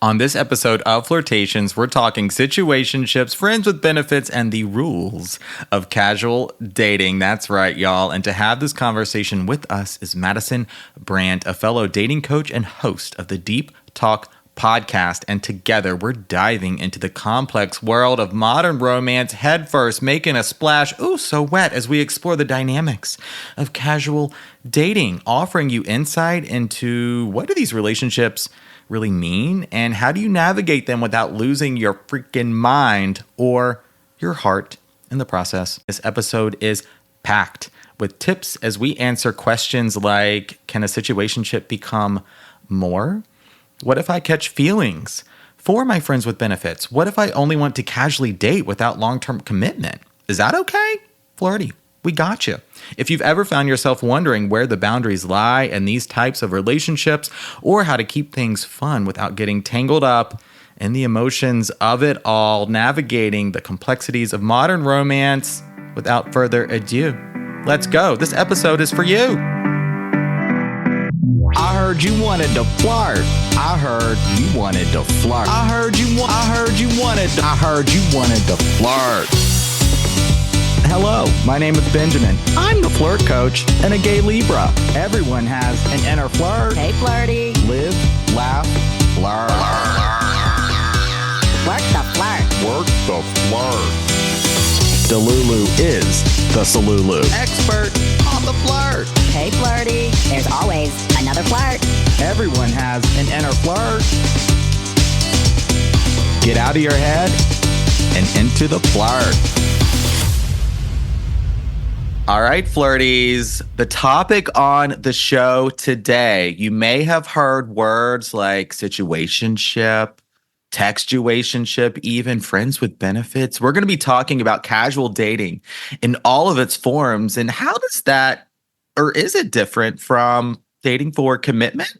On this episode of Flirtations, we're talking situationships, friends with benefits, and the rules of casual dating. That's right, y'all. And to have this conversation with us is Madison Brandt, a fellow dating coach and host of the Deep Talk podcast. And together, we're diving into the complex world of modern romance headfirst, making a splash, so wet, as we explore the dynamics of casual dating, offering you insight into what do these relationships really mean, and how do you navigate them without losing your freaking mind or your heart in the process. This episode is packed with tips as we answer questions like, can a situationship become more? What if I catch feelings for my friends with benefits? What if I only want to casually date without long-term commitment? Is that okay? Flirty, we got you. If you've ever found yourself wondering where the boundaries lie in these types of relationships, or how to keep things fun without getting tangled up in the emotions of it all, navigating the complexities of modern romance, without further ado, let's go. This episode is for you. I heard you wanted to flirt. I heard you wanted to flirt. I heard you wanted to flirt. Hello, my name is Benjamin. I'm the flirt coach and a gay Libra. Everyone has an inner flirt. Hey, flirty. Live, laugh, flirt. Work the flirt. Work the flirt. Delulu is the Salulu. Expert on the flirt. Hey, flirty. There's always another flirt. Everyone has an inner flirt. Get out of your head and into the flirt. All right, flirties, the topic on the show today, you may have heard words like situationship, textuationship, even friends with benefits. We're going to be talking about casual dating in all of its forms. And how does that, or is it different from dating for commitment?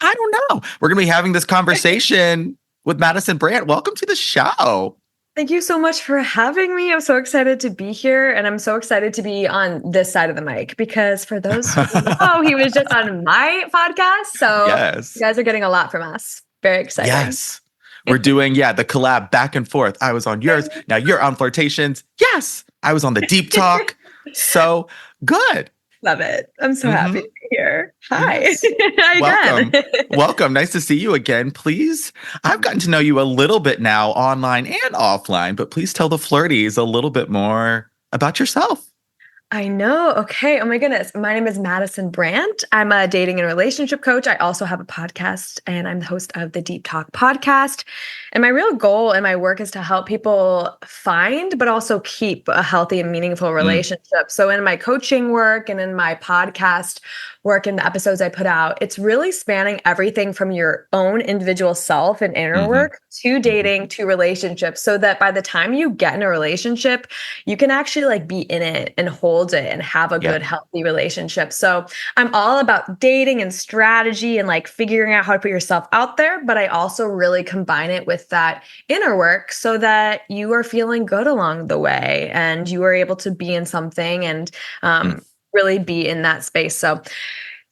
I don't know. We're going to be having this conversation with Madison Brandt. Welcome to the show. Thank you so much for having me. I'm so excited to be here, and I'm so excited to be on this side of the mic because for those who don't know, he was just on my podcast. So yes, you guys are getting a lot from us. Very exciting. Yes. We're doing, the collab back and forth. I was on yours. Now you're on Flirtations. Yes. I was on the Deep Talk. So good. Love it. I'm so happy to be here. Hi. Yes. Hi Welcome. again. Welcome. Nice to see you again. Please, I've gotten to know you a little bit now online and offline, but please tell the flirties a little bit more about yourself. I know. Okay. Oh my goodness. My name is Madison Brandt. I'm a dating and relationship coach. I also have a podcast, and I'm the host of the Deep Talk podcast. And my real goal in my work is to help people find, but also keep a healthy and meaningful relationship. So in my coaching work and in my podcast work and the episodes I put out, it's really spanning everything from your own individual self and inner work to dating to relationships, so that by the time you get in a relationship, you can actually be in it and hold it and have a good, healthy relationship. So I'm all about dating and strategy and figuring out how to put yourself out there. But I also really combine it with that inner work so that you are feeling good along the way and you are able to be in something and really be in that space. So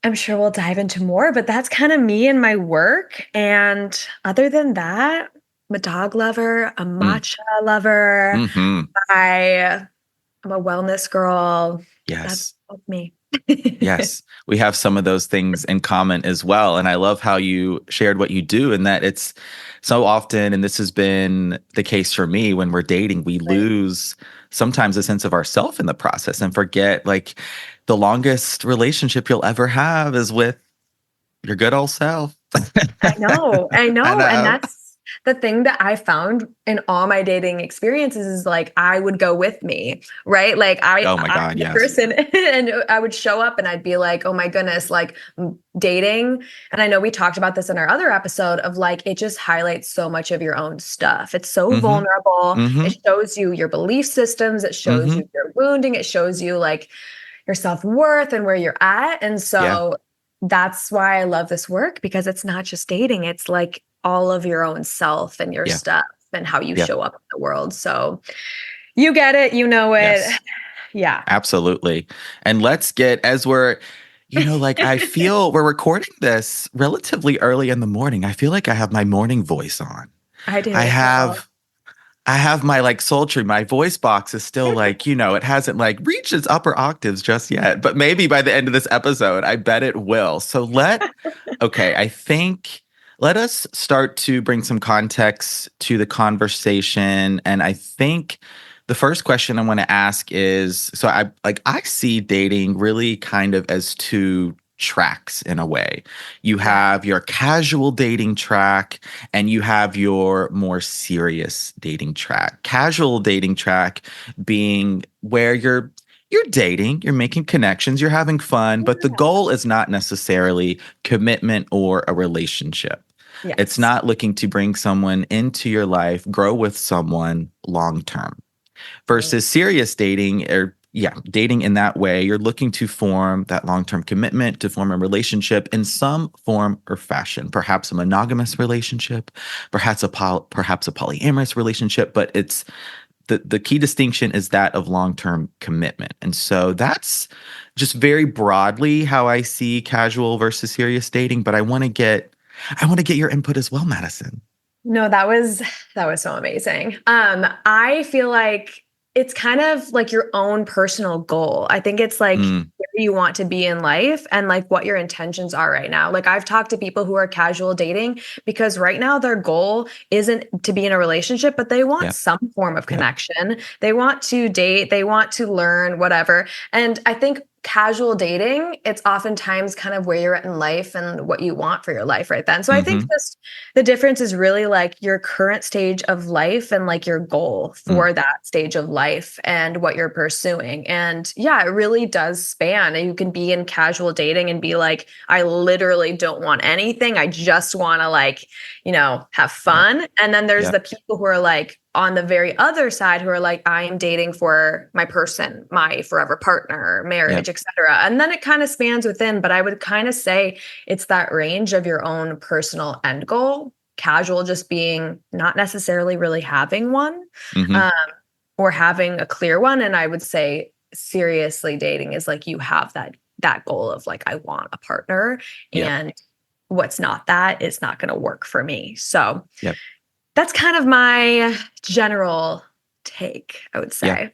I'm sure we'll dive into more, but that's kind of me and my work. And other than that, I'm a dog lover, a matcha lover. I'm a wellness girl. Yes. That's me. Yes. We have some of those things in common as well. And I love how you shared what you do, and that it's so often, and this has been the case for me, when we're dating, we lose sometimes a sense of ourself in the process and forget the longest relationship you'll ever have is with your good old self. I know. And that's the thing that I found in all my dating experiences is I would go with me, right? Oh my God, I'm the yes. person, and I would show up and I'd be like, oh my goodness, dating. And I know we talked about this in our other episode of it just highlights so much of your own stuff. It's so vulnerable. It shows you your belief systems. It shows you your wounding. It shows you your self-worth and where you're at. And so that's why I love this work, because it's not just dating. It's all of your own self and your stuff and how you show up in the world. So you get it, you know it. Yes. Yeah. Absolutely. And let's get, as we're Like I feel we're recording this relatively early in the morning. I feel like I have my morning voice on. I do I as well. have my like sultry, my voice box is still like, it hasn't like reached its upper octaves just yet, but maybe by the end of this episode, I bet it will. So okay, I think let us start to bring some context to the conversation. And I think the first question I want to ask is, so I see dating really kind of as two tracks in a way. You have your casual dating track and you have your more serious dating track. Casual dating track being where you're dating, you're making connections, you're having fun, but the goal is not necessarily commitment or a relationship. Yes. It's not looking to bring someone into your life, grow with someone long term. Versus serious dating or dating in that way, you're looking to form that long-term commitment, to form a relationship in some form or fashion, perhaps a monogamous relationship, perhaps a polyamorous relationship, but it's the key distinction is that of long-term commitment. And so that's just very broadly how I see casual versus serious dating, but I want to get your input as well, Madison. No, that was so amazing. I feel like it's kind of like your own personal goal. I think it's like where you want to be in life and like what your intentions are right now. Like I've talked to people who are casual dating because right now their goal isn't to be in a relationship, but they want some form of connection. They want to date, they want to learn, whatever. And I think casual dating, it's oftentimes kind of where you're at in life and what you want for your life right then. So I think the difference is really like your current stage of life and like your goal for that stage of life and what you're pursuing. And yeah, it really does span. And you can be in casual dating and be like, I literally don't want anything. I just want to like, have fun. And then there's the people who are like, on the very other side who are like, I am dating for my person, my forever partner, marriage, etc. And then it kind of spans within, but I would kind of say it's that range of your own personal end goal, casual just being not necessarily really having one or having a clear one. And I would say seriously dating is like you have that goal of like, I want a partner and what's not that is not going to work for me. So that's kind of my general take, I would say. Yeah.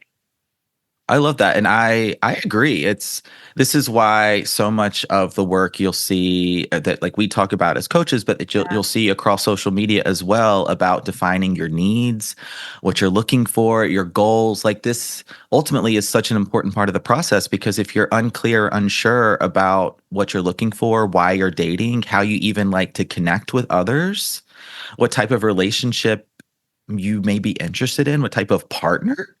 I love that. And I agree. This is why so much of the work you'll see that like we talk about as coaches, but you'll see across social media as well about defining your needs, what you're looking for, your goals. Like this ultimately is such an important part of the process because if you're unclear, unsure about what you're looking for, why you're dating, how you even like to connect with others, what type of relationship you may be interested in, what type of partner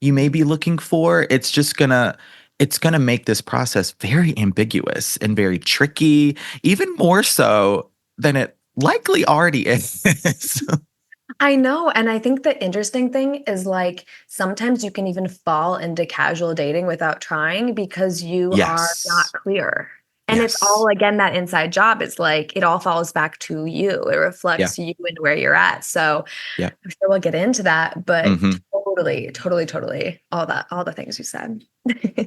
you may be looking for, it's gonna make this process very ambiguous and very tricky, even more so than it likely already is. I know. And I think the interesting thing is like sometimes you can even fall into casual dating without trying because you are not clear. And it's all, again, that inside job. It's like it all falls back to you. It reflects you and where you're at. So I'm sure we'll get into that, but totally all the things you said.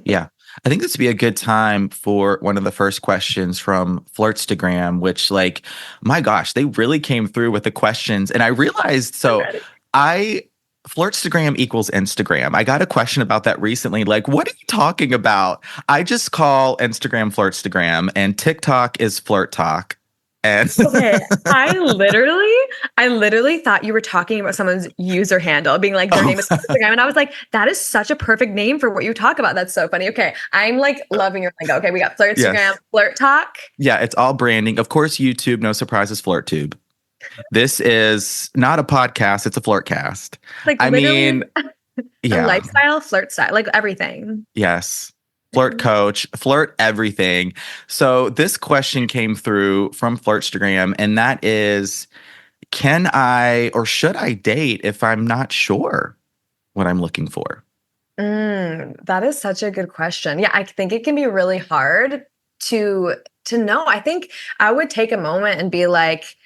Yeah. I think this would be a good time for one of the first questions from Flirtstagram, which like, my gosh, they really came through with the questions. And I realized, Flirtstagram equals Instagram. I got a question about that recently. Like, what are you talking about? I just call Instagram Flirtstagram and TikTok is Flirt Talk. And okay, I literally thought you were talking about someone's user handle, being like their name is Flirtstagram, and I was like, that is such a perfect name for what you talk about. That's so funny. Okay, I'm like loving your lingo. Okay, we got Flirtstagram, Flirt Talk. Yeah, it's all branding. Of course, YouTube, no surprises, FlirtTube. This is not a podcast; it's a Flirtcast. Like, I mean, lifestyle, flirt style, like everything. Yes. Flirt coach, flirt everything. So this question came through from Flirtstagram, and that is, can I or should I date if I'm not sure what I'm looking for? That is such a good question. Yeah, I think it can be really hard to know. I think I would take a moment and be like,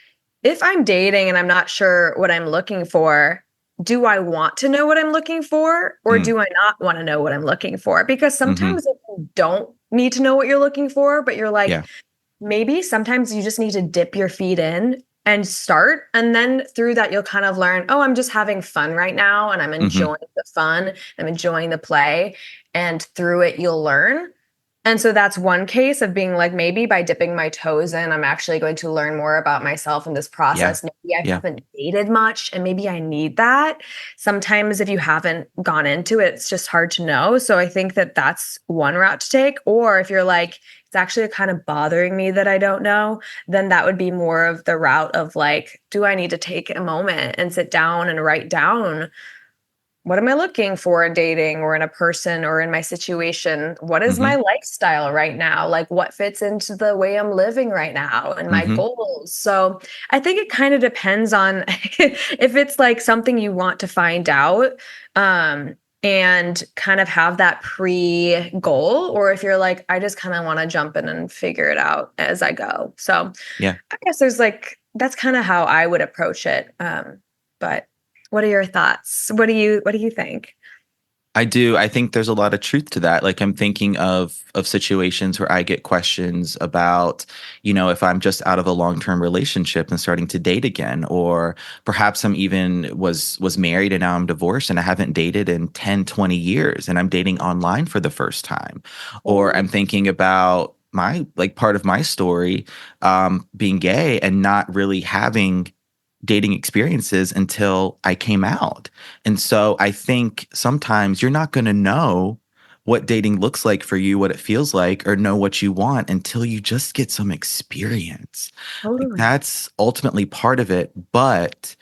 if I'm dating and I'm not sure what I'm looking for, do I want to know what I'm looking for or do I not want to know what I'm looking for? Because sometimes if you don't need to know what you're looking for, but you're like, Yeah. maybe sometimes you just need to dip your feet in and start. And then through that, you'll kind of learn, oh, I'm just having fun right now. And I'm enjoying the fun. I'm enjoying the play. And through it, you'll learn. And so that's one case of being like, maybe by dipping my toes in, I'm actually going to learn more about myself in this process. Maybe I Yeah. haven't dated much and maybe I need that. Sometimes if you haven't gone into it, it's just hard to know. So I think that that's one route to take. Or if you're like, it's actually kind of bothering me that I don't know, then that would be more of the route of like, do I need to take a moment and sit down and write down, what am I looking for in dating or in a person or in my situation? What is my lifestyle right now? Like what fits into the way I'm living right now and my goals? So I think it kind of depends on if it's like something you want to find out and kind of have that pre-goal, or if you're like, I just kind of want to jump in and figure it out as I go. So Yeah. I guess there's like, that's kind of how I would approach it. But what are your thoughts? What do you think? I do. I think there's a lot of truth to that. Like I'm thinking of situations where I get questions about, if I'm just out of a long-term relationship and starting to date again, or perhaps I'm even was married and now I'm divorced and I haven't dated in 10, 20 years and I'm dating online for the first time. Or I'm thinking about my part of my story, being gay and not really having dating experiences until I came out. And so I think sometimes you're not going to know what dating looks like for you, what it feels like, or know what you want until you just get some experience. Totally. That's ultimately part of it. But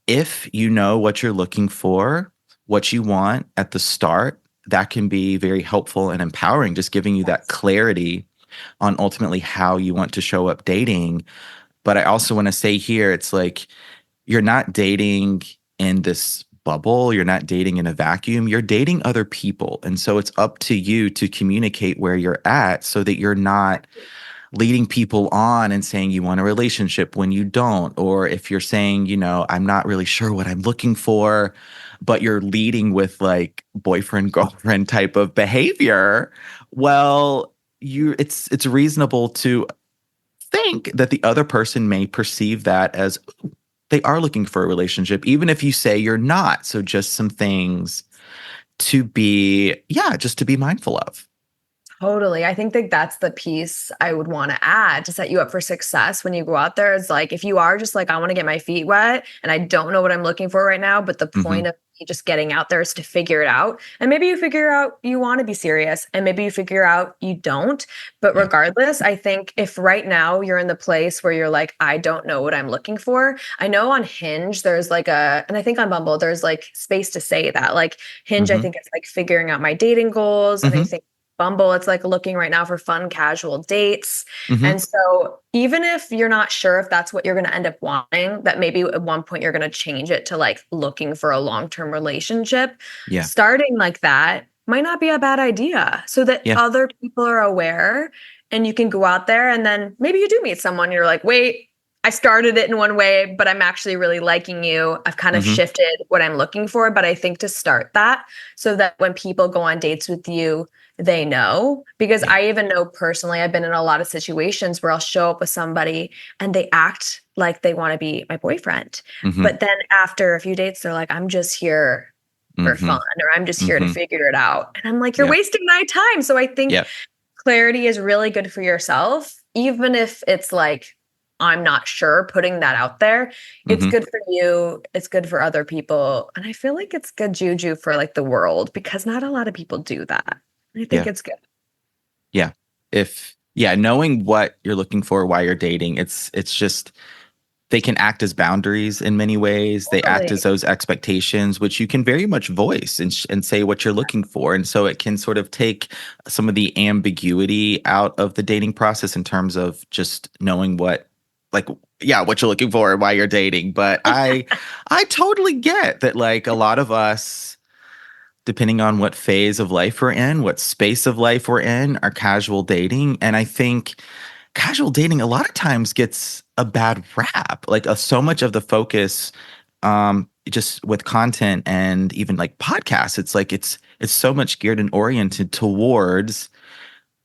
if you know what you're looking for, what you want at the start, that can be very helpful and empowering, just giving you that clarity on ultimately how you want to show up dating. But I also want to say here, it's like, you're not dating in this bubble. You're not dating in a vacuum. You're dating other people. And so it's up to you to communicate where you're at so that you're not leading people on and saying you want a relationship when you don't. Or if you're saying, I'm not really sure what I'm looking for, but you're leading with like boyfriend, girlfriend type of behavior. Well, it's reasonable to think that the other person may perceive that as they are looking for a relationship, even if you say you're not. So just some things to be mindful of. Totally. I think that that's the piece I would want to add to set you up for success when you go out there. Is like, if you are just like, I want to get my feet wet and I don't know what I'm looking for right now, but the point of me just getting out there is to figure it out. And maybe you figure out you want to be serious and maybe you figure out you don't. But regardless, I think if right now you're in the place where you're like, I don't know what I'm looking for. I know on Hinge, there's like and I think on Bumble, there's like space to say that. Like Hinge, I think it's like figuring out my dating goals. And I think Bumble, it's like looking right now for fun, casual dates. And so even if you're not sure if that's what you're going to end up wanting, that maybe at one point you're going to change it to like looking for a long-term relationship, starting like that might not be a bad idea so that other people are aware and you can go out there and then maybe you do meet someone. You're like, wait, I started it in one way, but I'm actually really liking you. I've kind of shifted what I'm looking for. But I think to start that so that when people go on dates with you, they know, because I even know personally, I've been in a lot of situations where I'll show up with somebody and they act like they want to be my boyfriend. But then after a few dates, they're like, I'm just here for fun, or I'm just here to figure it out. And I'm like, you're wasting my time. So I think clarity is really good for yourself, even if it's like, I'm not sure, putting that out there. It's good for you. It's good for other people. And I feel like it's good juju for like the world because not a lot of people do that. I think it's good. Yeah. Knowing what you're looking for while you're dating, it's just, they can act as boundaries in many ways. They act as those expectations, which you can very much voice and say what you're looking for. And so it can sort of take some of the ambiguity out of the dating process in terms of just knowing what you're looking for and why you're dating. But I totally get that, like, a lot of us, depending on what phase of life we're in, what space of life we're in, are casual dating. And I think casual dating a lot of times gets a bad rap. Like so much of the focus, just with content and even like podcasts, it's like it's so much geared and oriented towards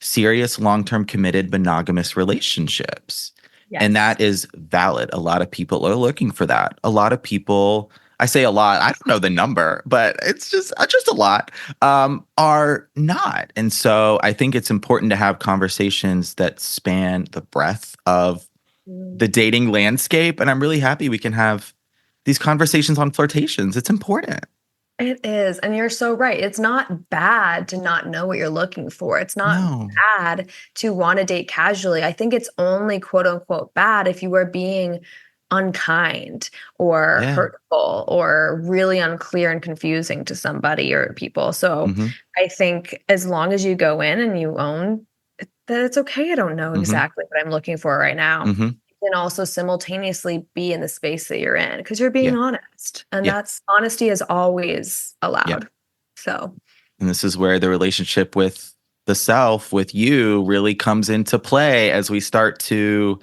serious, long-term committed monogamous relationships. Yes. And that is valid. A lot of people are looking for that. A lot of people, I say a lot, I don't know the number, but it's just a lot, are not. And so I think it's important to have conversations that span the breadth of the dating landscape. And I'm really happy we can have these conversations on flirtations. It's important. It is. And you're so right. It's not bad to not know what you're looking for. It's not No. bad to want to date casually. I think it's only quote unquote bad if you are being unkind or Yeah. hurtful or really unclear and confusing to somebody or people. So Mhm. I think as long as you go in and you own that it's okay. I don't know exactly what I'm looking for right now. Mhm. Can also simultaneously be in the space that you're in because you're being Yeah. honest. And Yeah. that's honesty is always Yeah. allowed. So, And this is where the relationship with the self, with you, really comes into play as we start to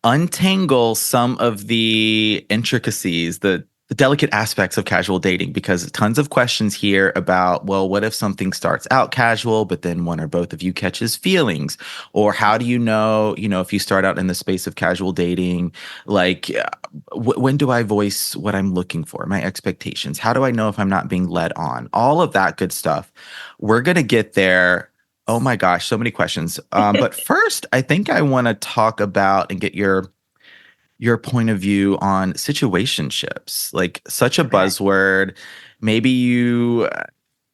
untangle some of the intricacies, the delicate aspects of casual dating, because tons of questions here about, well, what if something starts out casual, but then one or both of you catches feelings? Or how do you know, if you start out in the space of casual dating, like when do I voice what I'm looking for, my expectations? How do I know if I'm not being led on? All of that good stuff. We're going to get there. Oh my gosh, so many questions. But first, I think I want to talk about and get your point of view on situationships, like such a Okay. buzzword. Maybe you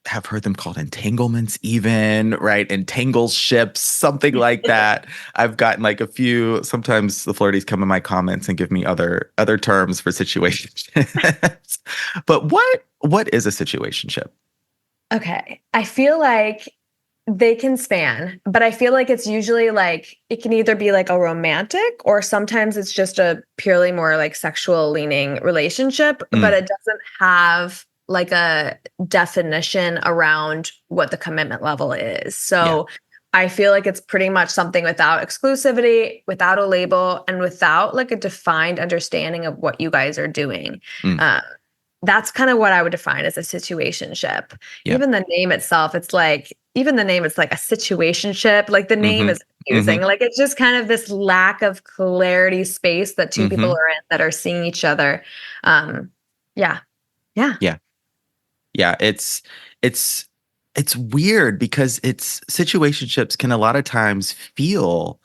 have heard them called entanglements even, right? Entangle ships, something like that. I've gotten like a few, sometimes the flirties come in my comments and give me other terms for situationships. But what is a situationship? okay. I feel like they can span, but I feel like it's usually like it can either be like a romantic or sometimes it's just a purely more like sexual leaning relationship, but it doesn't have like a definition around what the commitment level is. So I feel like it's pretty much something without exclusivity, without a label, and without like a defined understanding of what you guys are doing. Mm. That's kind of what I would define as a situationship. Yeah. Even the name itself, it's like a situationship. Like the name Mhm. is confusing. Mhm. Like it's just kind of this lack of clarity space that two people Mhm. are in that are seeing each other. Yeah. Yeah. Yeah. Yeah, it's weird because it's situationships can a lot of times feel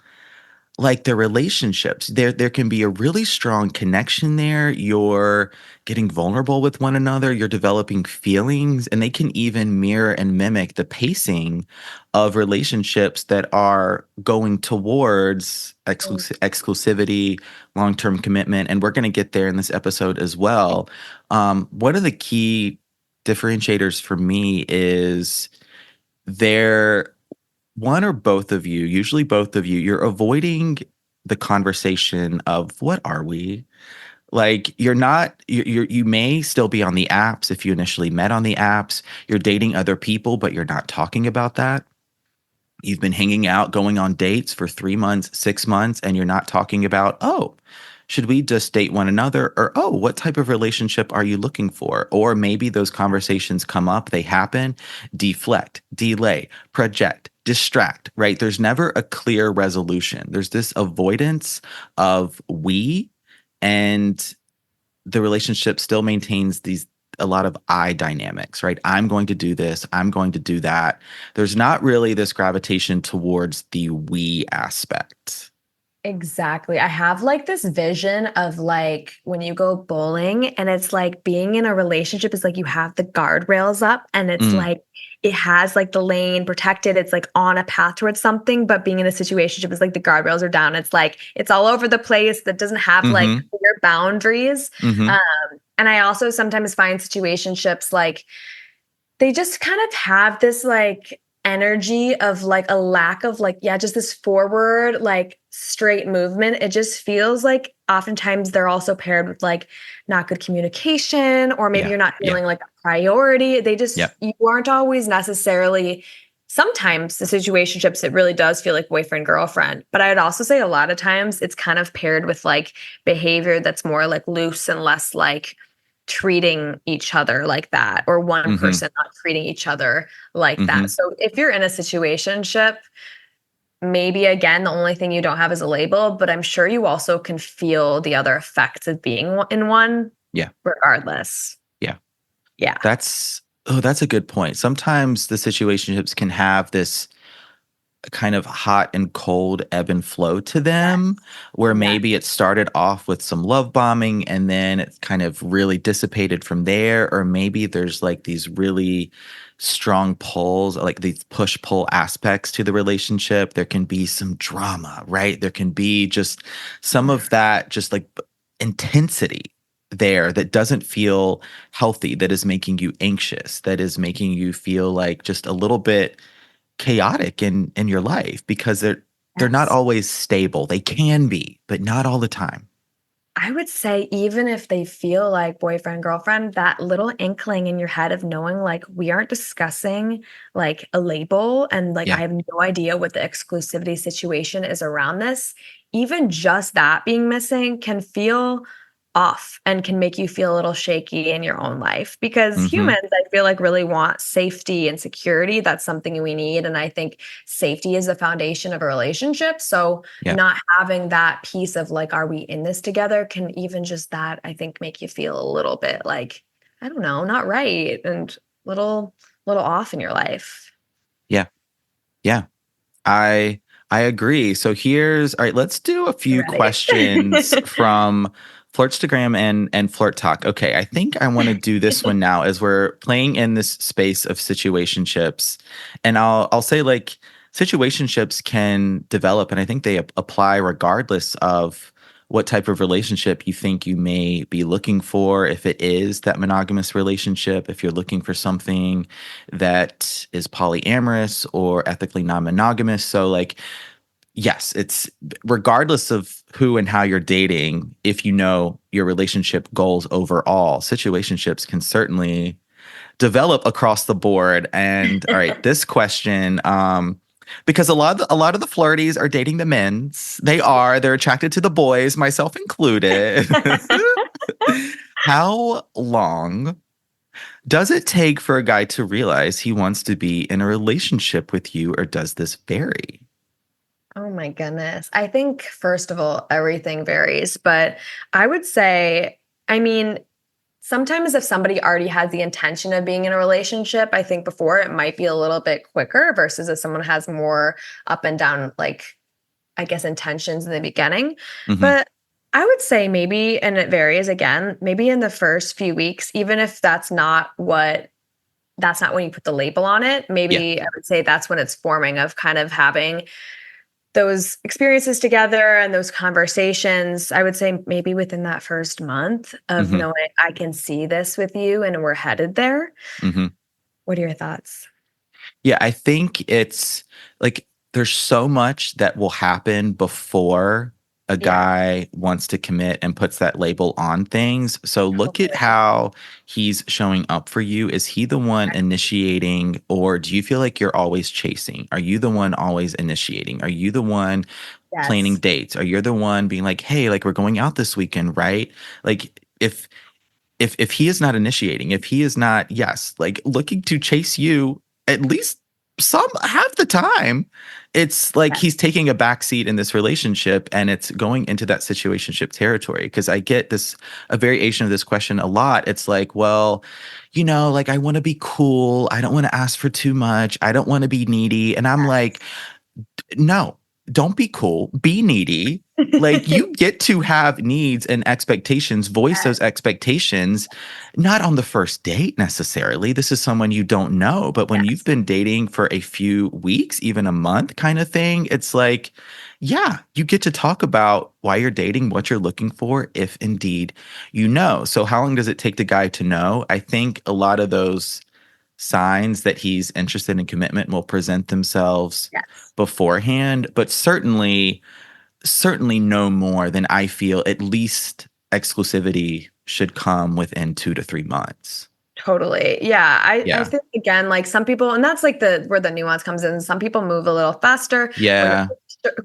like the relationships. There can be a really strong connection there. You're getting vulnerable with one another, you're developing feelings, and they can even mirror and mimic the pacing of relationships that are going towards exclusivity, long-term commitment. And we're going to get there in this episode as well. One of the key differentiators for me is there one or both of you, usually both of you, you're avoiding the conversation of what are we? Like you're not you may still be on the apps if you initially met on the apps. You're dating other people, but you're not talking about that. You've been hanging out, going on dates for 3 months, 6 months, and you're not talking about, oh, should we just date one another? Or, oh, what type of relationship are you looking for? Or maybe those conversations come up, they happen, deflect, delay, project, distract, right? There's never a clear resolution. There's this avoidance of we, and the relationship still maintains a lot of I dynamics, right? I'm going to do this, I'm going to do that. There's not really this gravitation towards the we aspect. Exactly. I have like this vision of like when you go bowling and it's like being in a relationship is like you have the guardrails up and it's like it has like the lane protected. It's like on a path towards something, but being in a situationship is like the guardrails are down. It's like it's all over the place that doesn't have like clear boundaries. Mm-hmm. And I also sometimes find situationships like they just kind of have this like energy of like a lack of like just this forward like straight movement. It just feels like oftentimes they're also paired with like not good communication or maybe you're not feeling like a priority. They just you aren't always necessarily. Sometimes the situationships it really does feel like boyfriend girlfriend, but I'd also say a lot of times it's kind of paired with like behavior that's more like loose and less like treating each other like that, or one person not treating each other like that. So if you're in a situationship, maybe again, the only thing you don't have is a label, but I'm sure you also can feel the other effects of being in one. Yeah. Regardless. Yeah. Yeah. That's a good point. Sometimes the situationships can have this kind of hot and cold ebb and flow to them, where maybe it started off with some love bombing and then it's kind of really dissipated from there. Or maybe there's like these really strong pulls, like these push pull aspects to the relationship. There can be some drama, right? There can be just some of that, just like intensity there that doesn't feel healthy, that is making you anxious, that is making you feel like just a little bit chaotic in your life, because they're not always stable. They can be, but not all the time. I would say even if they feel like boyfriend, girlfriend, that little inkling in your head of knowing like we aren't discussing like a label and like I have no idea what the exclusivity situation is around this, even just that being missing can feel off and can make you feel a little shaky in your own life, because humans, I feel like, really want safety and security. That's something we need. And I think safety is the foundation of a relationship. So not having that piece of like, are we in this together, can even just that, I think, make you feel a little bit like, I don't know, not right and little off in your life. Yeah. Yeah. I agree. So all right, let's do a few questions from Flirtstagram and Flirt Talk. Okay, I think I want to do this one now as we're playing in this space of situationships. And I'll say like situationships can develop, and I think they apply regardless of what type of relationship you think you may be looking for. If it is that monogamous relationship, if you're looking for something that is polyamorous or ethically non-monogamous. So like, yes, it's regardless of who and how you're dating, if you know your relationship goals overall, situationships can certainly develop across the board. And all right, this question, because a lot of the flirties are dating the men's. They're attracted to the boys, myself included. How long does it take for a guy to realize he wants to be in a relationship with you, or does this vary? Oh my goodness. I think, first of all, everything varies, but I would say, I mean, sometimes if somebody already has the intention of being in a relationship, I think before it might be a little bit quicker versus if someone has more up and down, like, I guess, intentions in the beginning. But I would say maybe, and it varies again, maybe in the first few weeks, even if that's not when you put the label on it, maybe I would say that's when it's forming, of kind of having those experiences together and those conversations. I would say maybe within that first month of knowing I can see this with you and we're headed there. What are your thoughts? Yeah, I think it's like there's so much that will happen before a guy wants to commit and puts that label on things. So look at how he's showing up for you. Is he the one initiating, or do you feel like you're always chasing? Are you the one always initiating? Are you the one planning dates? Are you the one being like, hey, like we're going out this weekend, right? Like if he is not initiating, if he is not, like looking to chase you, at least half the time, it's like he's taking a backseat in this relationship and it's going into that situationship territory. Because I get a variation of this question a lot. It's like, well, like I want to be cool. I don't want to ask for too much. I don't want to be needy. And I'm like, no, don't be cool. Be needy. Like you get to have needs and expectations, voice those expectations, not on the first date necessarily. This is someone you don't know, but when you've been dating for a few weeks, even a month kind of thing, it's like, you get to talk about why you're dating, what you're looking for, if indeed you know. So how long does it take the guy to know? I think a lot of those signs that he's interested in commitment will present themselves beforehand, but certainly no more than I feel at least exclusivity should come within 2 to 3 months. Totally. Yeah. I think, again, like some people, and that's like where the nuance comes in. Some people move a little faster,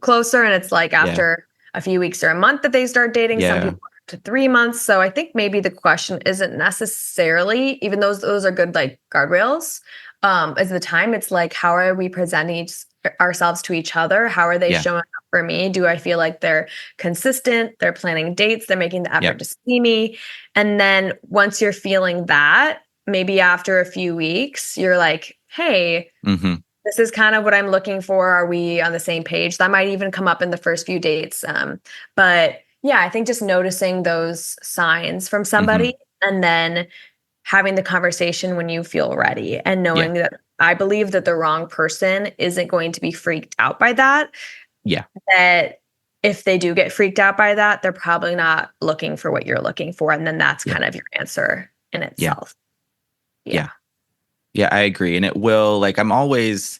closer, and it's like after a few weeks or a month that they start dating. Some people to 3 months. So I think maybe the question isn't necessarily, even those are good like guardrails, is the time. It's like, how are we presenting ourselves to each other. How are they Yeah. showing up for me? Do I feel like they're consistent? They're planning dates. They're making the effort Yep. to see me. And then once you're feeling that, maybe after a few weeks, you're like, hey, Mm-hmm. this is kind of what I'm looking for. Are we on the same page? That might even come up in the first few dates. But yeah, I think just noticing those signs from somebody and then having the conversation when you feel ready and knowing that I believe that the wrong person isn't going to be freaked out by that. Yeah. That if they do get freaked out by that, they're probably not looking for what you're looking for. And then that's kind of your answer in itself. Yeah. Yeah, I agree. And it will, like, I'm always,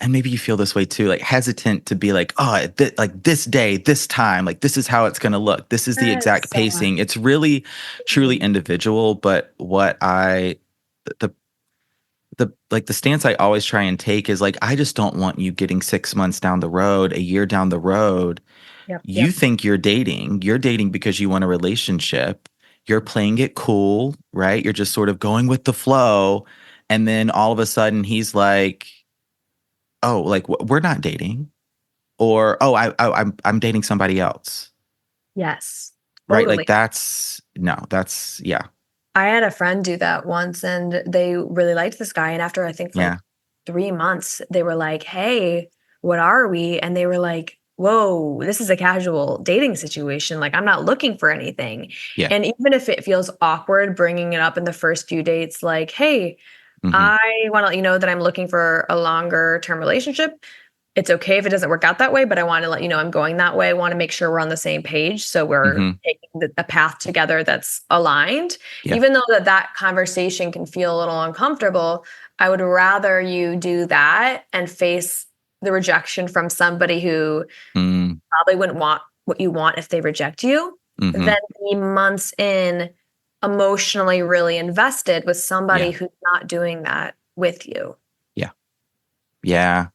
and maybe you feel this way too, like hesitant to be like, oh, like this day, this time, like this is how it's going to look. This is the exact pacing. It's really, truly individual. But what the stance I always try and take is like, I just don't want you getting 6 months down the road, a year down the road. You think you're dating because you want a relationship. You're playing it cool, right? You're just sort of going with the flow. And then all of a sudden he's like, oh, like we're not dating, or oh, I'm dating somebody else. Yes. Right. Totally. Like that's yeah. I had a friend do that once and they really liked this guy. And after I think like 3 months, they were like, hey, what are we? And they were like, whoa, this is a casual dating situation. Like, I'm not looking for anything. Yeah. And even if it feels awkward bringing it up in the first few dates, like, hey, I want to let you know that I'm looking for a longer term relationship. It's okay if it doesn't work out that way, but I want to let you know I'm going that way. I want to make sure we're on the same page. So we're taking the path together that's aligned. Yeah. Even though that conversation can feel a little uncomfortable, I would rather you do that and face the rejection from somebody who probably wouldn't want what you want if they reject you, than be months in emotionally really invested with somebody who's not doing that with you. Yeah.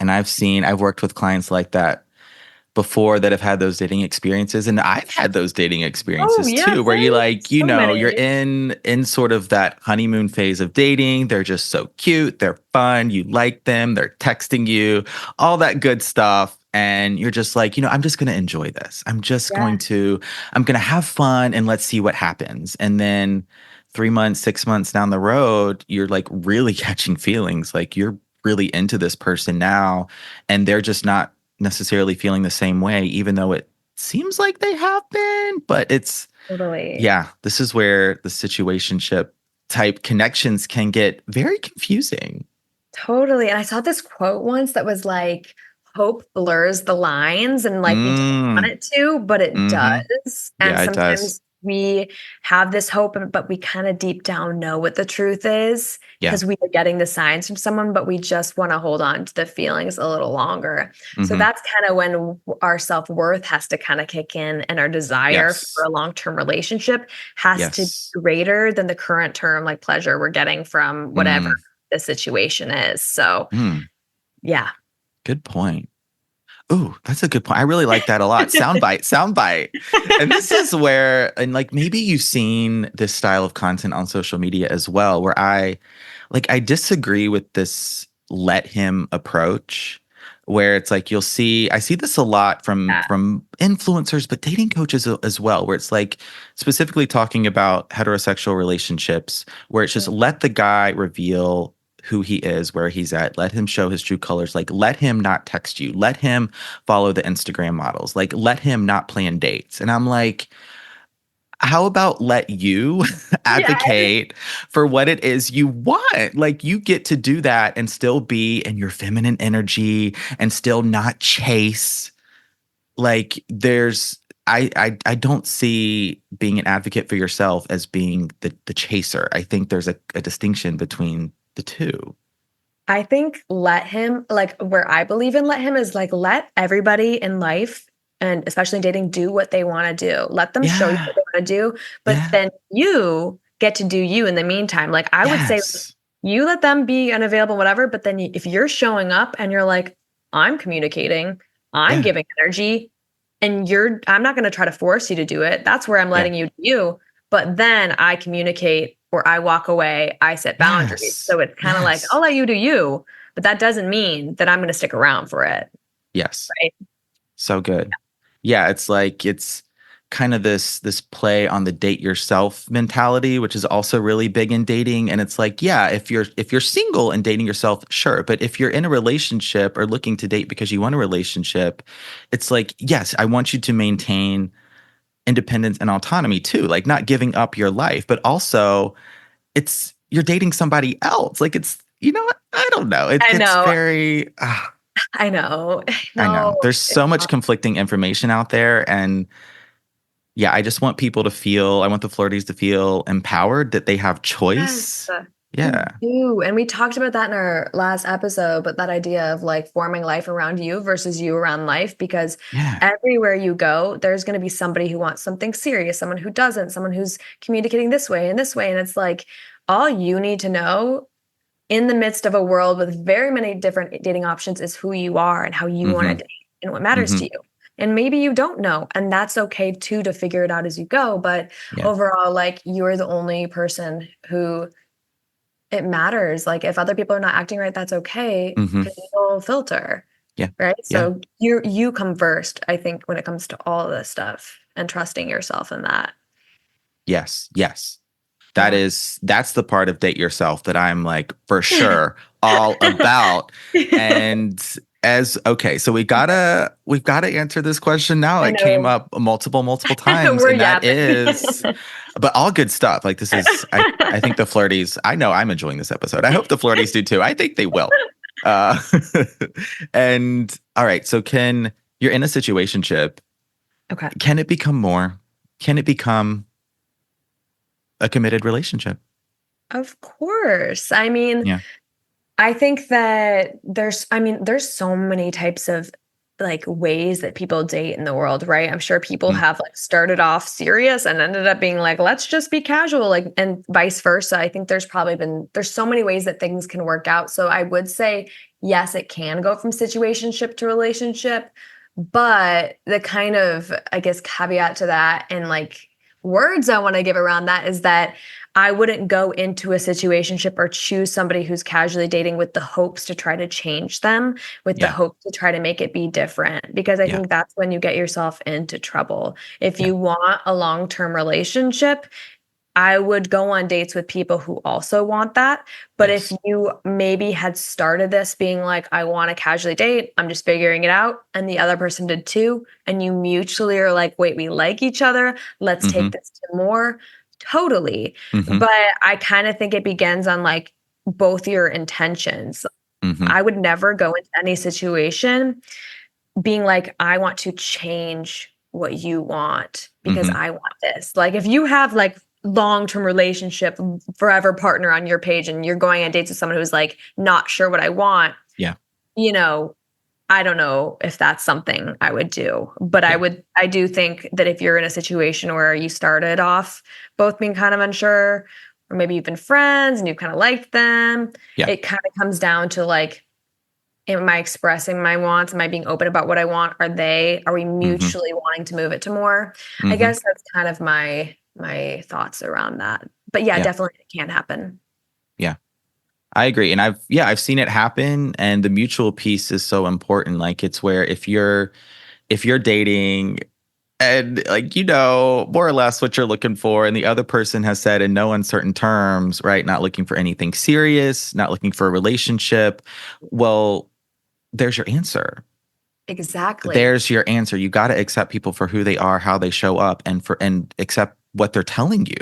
And I've worked with clients like that before that have had those dating experiences. And I've had those dating experiences too, where you like, you're in sort of that honeymoon phase of dating. They're just so cute. They're fun. You like them. They're texting you, all that good stuff. And you're just like, I'm just going to enjoy this. I'm going to have fun and let's see what happens. And then 3 months, 6 months down the road, you're like really catching feelings. Like you're really into this person now and they're just not necessarily feeling the same way, even though it seems like they have been. But it's this is where the situationship type connections can get very confusing. Totally. And I saw this quote once that was like, hope blurs the lines, and like we don't want it to, but it does. And sometimes we have this hope, but we kind of deep down know what the truth is because we are getting the signs from someone, but we just want to hold on to the feelings a little longer. So that's kind of when our self-worth has to kind of kick in, and our desire for a long-term relationship has to be greater than the current term, like pleasure we're getting from whatever the situation is. So Good point. Ooh, that's a good point. I really like that a lot. Soundbite. And this is where, and like maybe you've seen this style of content on social media as well, where I disagree with this let him approach, where it's like I see this a lot from influencers, but dating coaches as well, where it's like specifically talking about heterosexual relationships, where it's just let the guy reveal who he is, where he's at. Let him show his true colors. Like, let him not text you. Let him follow the Instagram models. Like, let him not plan dates. And I'm like, how about let you advocate for what it is you want? Like, you get to do that and still be in your feminine energy and still not chase. Like, I don't see being an advocate for yourself as being the chaser. I think there's a distinction between the two. I think let him, like where I believe in let him is like let everybody in life, and especially in dating, do what they want to do. Let them show you what they want to do, but then you get to do you in the meantime. Like I would say you let them be unavailable, whatever, but then if you're showing up and you're like, I'm communicating, I'm giving energy, and I'm not going to try to force you to do it. That's where I'm letting you do you, but then I communicate or I walk away, I set boundaries. So it's kind of like, I'll let you do you, but that doesn't mean that I'm going to stick around for it. Yes. Right. So good. Yeah, it's like it's kind of this play on the date yourself mentality, which is also really big in dating. And it's like, yeah, if you're single and dating yourself, sure. But if you're in a relationship or looking to date because you want a relationship, it's like, yes, I want you to maintain independence and autonomy too, like not giving up your life, but also you're dating somebody else. Like it's, I don't know. I It's know. very, I know. I know. There's so much conflicting information out there. And yeah, I just want people to I want the flirties to feel empowered that they have choice. Yes. Yeah. And we talked about that in our last episode, but that idea of like forming life around you versus you around life, because everywhere you go, there's going to be somebody who wants something serious, someone who doesn't, someone who's communicating this way and this way. And it's like, all you need to know in the midst of a world with very many different dating options is who you are and how you want to date and what matters to you. And maybe you don't know, and that's okay too, to figure it out as you go. But overall, like, you're the only person who it matters. Like, if other people are not acting right, that's okay. Because you'll filter. Yeah. Right. So you come first, I think, when it comes to all of this stuff, and trusting yourself in that. Yes. That's the part of date yourself that I'm like, for sure, all about. And so we've got to answer this question now. It came up multiple times. And that is, but all good stuff. Like, this is, I think the flirties, I know I'm enjoying this episode. I hope the flirties do too. I think they will. And all right. So you're in a situationship. Okay. Can it become more? Can it become a committed relationship? Of course. I mean, I think that there's so many types of like ways that people date in the world, right? I'm sure people have like started off serious and ended up being like, let's just be casual, like, and vice versa. I think there's so many ways that things can work out. So I would say, yes, it can go from situationship to relationship, but the kind of, I guess, caveat to that and like words I want to give around that is that I wouldn't go into a situationship or choose somebody who's casually dating with the hopes to try to change them, with the hope to try to make it be different, because I think that's when you get yourself into trouble. If you want a long-term relationship, I would go on dates with people who also want that. But if you maybe had started this being like, I want to casually date, I'm just figuring it out, and the other person did too, and you mutually are like, wait, we like each other, let's take this to more. Totally. But I kind of think it begins on like both your intentions. I would never go into any situation being like, I want to change what you want because I want this. Like, if you have like long-term relationship, forever partner on your page, and you're going on dates with someone who's like not sure what I want, I don't know if that's something I would do. But I do think that if you're in a situation where you started off both being kind of unsure, or maybe you've been friends and you've kind of liked them, it kind of comes down to like, am I expressing my wants? Am I being open about what I want? Are we mutually wanting to move it to more? I guess that's kind of my thoughts around that. But definitely it can happen. Yeah. I agree. And I've seen it happen, and the mutual piece is so important. Like, it's where if you're dating and like, more or less what you're looking for, and the other person has said in no uncertain terms, right, not looking for anything serious, not looking for a relationship, well, there's your answer. Exactly. There's your answer. You got to accept people for who they are, how they show up, and accept what they're telling you.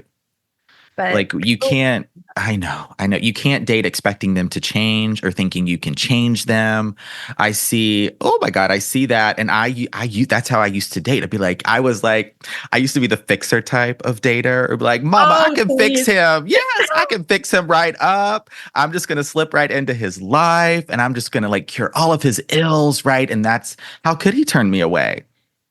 But like, you can't, I know, you can't date expecting them to change or thinking you can change them. I see that. And I that's how I used to date. I used to be the fixer type of dater, or be like, Mama, I can fix him. Yes, I can fix him right up. I'm just going to slip right into his life, and I'm just going to like cure all of his ills. Right. And how could he turn me away?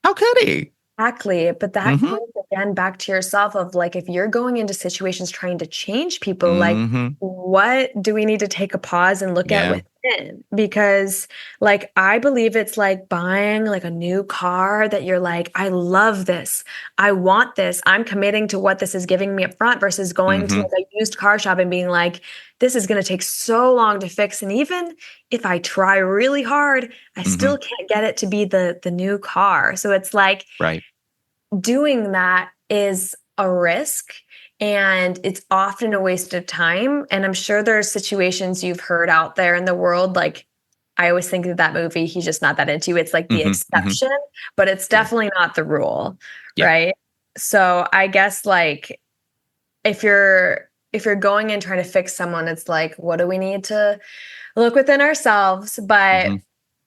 How could he? Exactly. But that kind of again, back to yourself of like, if you're going into situations trying to change people, like, Mm-hmm. what do we need to take a pause and look at Yeah. within? Because like, I believe it's like buying like a new car that you're like, I love this. I want this. I'm committing to what this is giving me up front versus going to Mm-hmm. like a used car shop and being like, this is going to take so long to fix. And even if I try really hard, I Mm-hmm. still can't get it to be the new car. So it's like, Right. doing that is a risk and it's often a waste of time. And I'm sure there's situations you've heard out there in the world. Like, I always think of that movie, He's Just Not That Into You. It's like the Mm-hmm. Mm-hmm. exception, but it's Yeah. definitely not the rule. Yeah. Right. So I guess like if you're going and trying to fix someone, it's like, what do we need to look within ourselves? But Mm-hmm.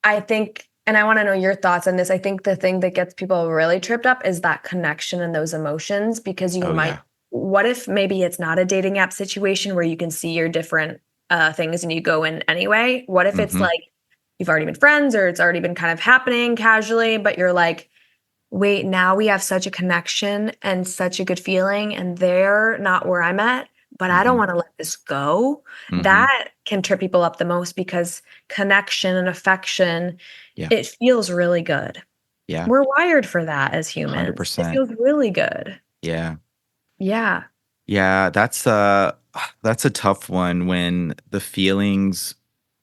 I think, and I want to know your thoughts on this. I think the thing that gets people really tripped up is that connection and those emotions, because you Oh, might, yeah. what if maybe it's not a dating app situation where you can see your different things and you go in anyway? What if it's Mm-hmm. like you've already been friends or it's already been kind of happening casually, but you're like, wait, now we have such a connection and such a good feeling and they're not where I'm at, but I don't Mm-hmm. want to let this go. Mm-hmm. That can trip people up the most because connection and affection, Yeah. it feels really good. Yeah. We're wired for that as humans. It 100%. feels really good. Yeah. Yeah. Yeah. That's a tough one when the feelings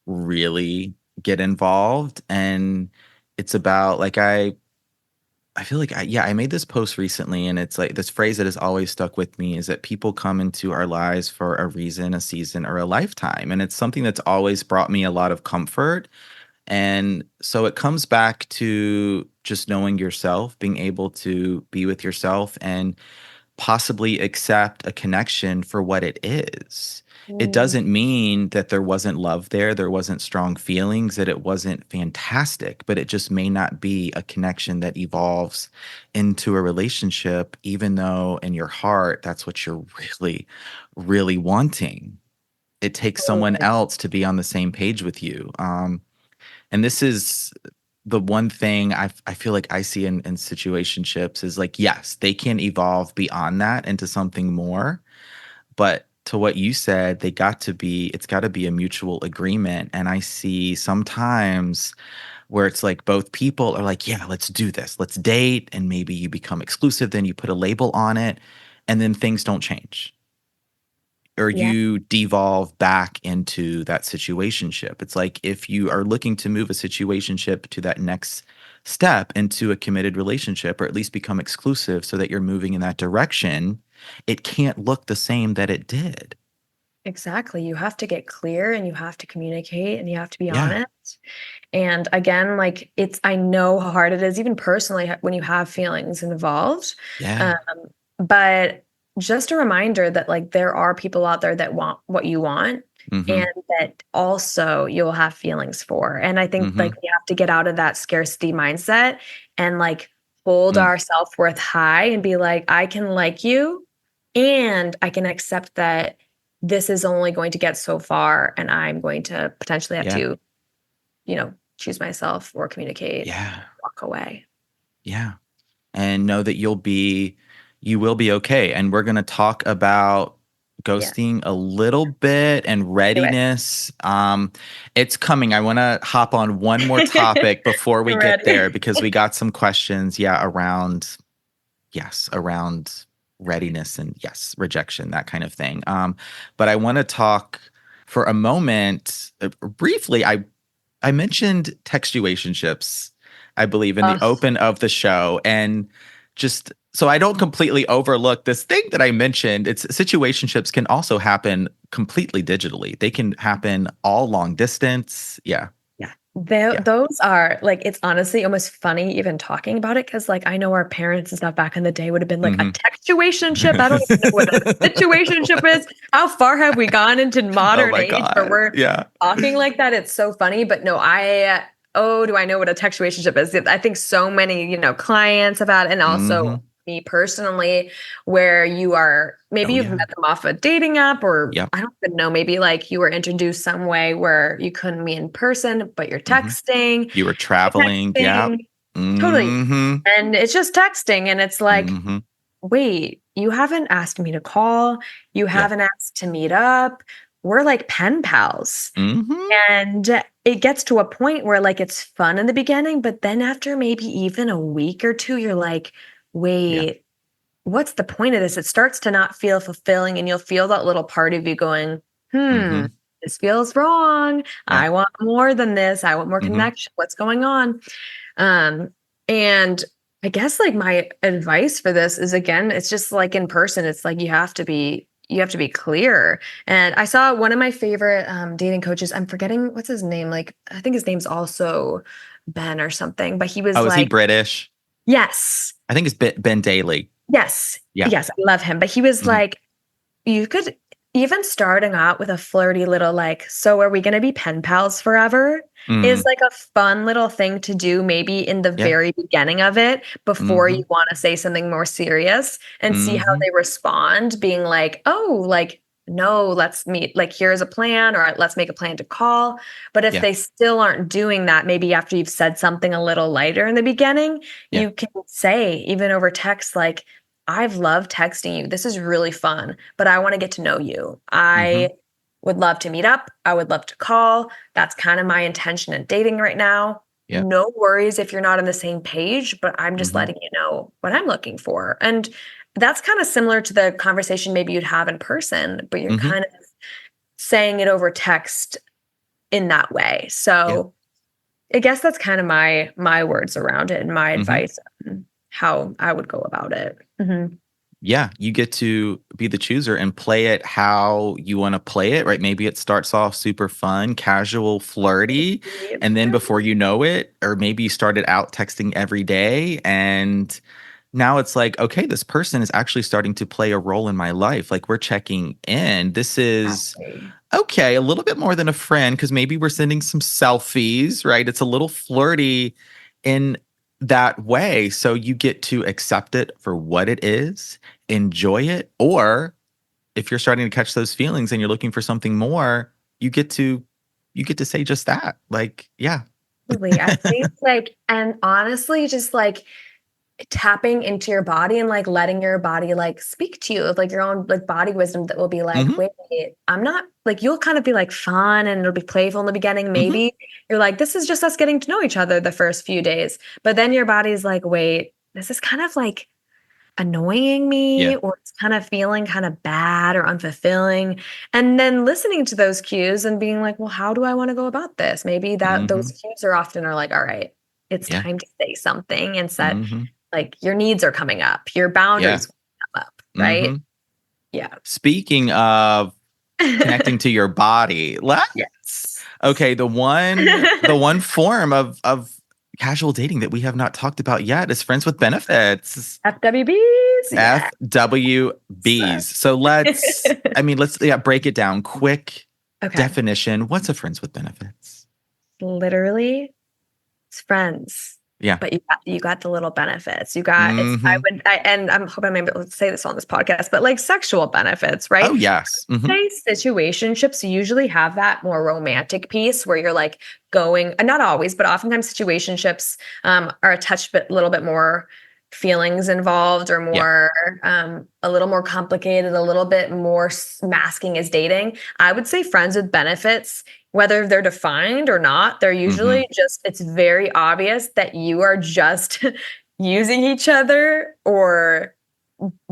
really get involved. And it's about like, I feel like I made this post recently, and it's like this phrase that has always stuck with me is that people come into our lives for a reason, a season, or a lifetime. And it's something that's always brought me a lot of comfort. And so it comes back to just knowing yourself, being able to be with yourself and possibly accept a connection for what it is. It doesn't mean that there wasn't love there wasn't strong feelings, that it wasn't fantastic, but it just may not be a connection that evolves into a relationship, even though in your heart, that's what you're really, really wanting. It takes someone Totally. else to be on the same page with you. And this is the one thing I feel like I see in situationships is like, yes, they can evolve beyond that into something more. But to what you said, it's got to be a mutual agreement. And I see sometimes where it's like both people are like, yeah, let's do this. Let's date. And maybe you become exclusive, then you put a label on it, and then things don't change. Or Yeah. you devolve back into that situationship. It's like if you are looking to move a situationship to that next step into a committed relationship, or at least become exclusive so that you're moving in that direction, it can't look the same that it did. Exactly. You have to get clear and you have to communicate and you have to be Yeah. honest. And again, like I know how hard it is, even personally, when you have feelings involved. Yeah. But just a reminder that like there are people out there that want what you want Mm-hmm. and that also you'll have feelings for. And I think Mm-hmm. like we have to get out of that scarcity mindset and like hold Mm. our self-worth high and be like, I can like you and I can accept that this is only going to get so far and I'm going to potentially have Yeah. to, choose myself or communicate, Yeah. walk away. Yeah. And know that you will be okay. And we're going to talk about ghosting a little bit and Do it. readiness. It's coming. I want to hop on one more topic before we I'm get ready. there, because we got some questions, around readiness and rejection, that kind of thing. But I want to talk for a moment, briefly. I mentioned textuationships, I believe, in the Oh, open of the show. And just so I don't completely overlook this thing that I mentioned, it's situationships can also happen completely digitally. They can happen all long distance. Yeah. Yeah. those are like, it's honestly almost funny even talking about it because like I know our parents and stuff back in the day would have been like a Mhm. textuationship. I don't even know what a situationship is. How far have we gone into modern my age where God. we're Yeah. talking like that? It's so funny. But no, do I know what a textuationship is? I think so many, clients have had, and also Mhm. me personally, where you are maybe Oh, you've yeah. met them off a dating app, or Yep. I don't even know, maybe like you were introduced some way where you couldn't meet in person, but you're Mhm. texting. You were traveling. Yeah. Totally. Mhm. And it's just texting. And it's like, Mhm. wait, you haven't asked me to call. You haven't asked to meet up. We're like pen pals. Mm-hmm. And it gets to a point where like it's fun in the beginning, but then after maybe even a week or two, you're like, wait, what's the point of this? It starts to not feel fulfilling, and you'll feel that little part of you going, Mm-hmm. this feels wrong. Yeah. I want more than this. I want more Mhm. connection. What's going on? And I guess like my advice for this is, again, it's just like in person. It's like you have to be clear. And I saw one of my favorite dating coaches. I'm forgetting what's his name. Like I think his name's also Ben or something. But he was Oh, is he like, British? yes, I think it's Ben Daly. yes, Yeah. yes, I love him. But he was Mhm. like, you could even starting out with a flirty little like, so are we going to be pen pals forever? Is Mm. like a fun little thing to do maybe in the Yeah. very beginning of it before Mhm. you want to say something more serious, and see how Mhm. they respond, being like, oh, like, no, let's meet, like, here's a plan, or let's make a plan to call. But if Yeah. they still aren't doing that, maybe after you've said something a little lighter in the beginning, Yeah. you can say, even over text, like, I've loved texting you. This is really fun, but I want to get to know you. I would love to meet up. I would love to call. That's kind of my intention in dating right now. Yeah. No worries if you're not on the same page, but I'm just Mhm. letting you know what I'm looking for. And that's kind of similar to the conversation maybe you'd have in person, but you're Mhm. kind of saying it over text in that way. So I guess that's kind of my words around it and my Mhm. advice on how I would go about it. Mhm. Yeah, you get to be the chooser and play it how you want to play it, right? Maybe it starts off super fun, casual, flirty, and then before you know it, or maybe you started out texting every day, and now it's like, okay, this person is actually starting to play a role in my life. Like, we're checking in. This is Exactly. okay, a little bit more than a friend, because maybe we're sending some selfies, right? It's a little flirty in that way. So you get to accept it for what it is, enjoy it, or if you're starting to catch those feelings and you're looking for something more, you get to say just that. Like, yeah. Absolutely. I think like, and honestly, just like tapping into your body and like letting your body like speak to you, like your own like body wisdom that will be like, Mhm. wait, I'm not like, you'll kind of be like fun and it'll be playful in the beginning. Maybe you're like, this is just us getting to know each other the first few days. But then your body's like, wait, this is kind of like annoying me, Yeah. or it's kind of feeling kind of bad or unfulfilling. And then listening to those cues and being like, well, how do I want to go about this? Maybe that those Mhm. cues are often are like, all right, it's Yeah. time to say something and set, Mhm. like, your needs are coming up, your Yeah. boundaries come up, right? Mhm. Yeah. Speaking of connecting to your body, Yes. okay, the one form of casual dating that we have not talked about yet is friends with benefits. FWBs. Yeah. FWBs. So let's break it down. Quick Okay. definition. What's a friends with benefits? Literally, it's friends. Yeah. But you got the little benefits. You got it's Mhm. and I'm hoping I'm able to say this on this podcast, but like sexual benefits, right? Oh, yes. Mhm. Say situationships usually have that more romantic piece where you're like going, and not always, but oftentimes situationships are a touch bit, little bit more feelings involved, or Yeah. more a little more complicated, a little bit more masking as dating. I would say friends with benefits, whether they're defined or not, they're usually just, it's very obvious that you are just using each other or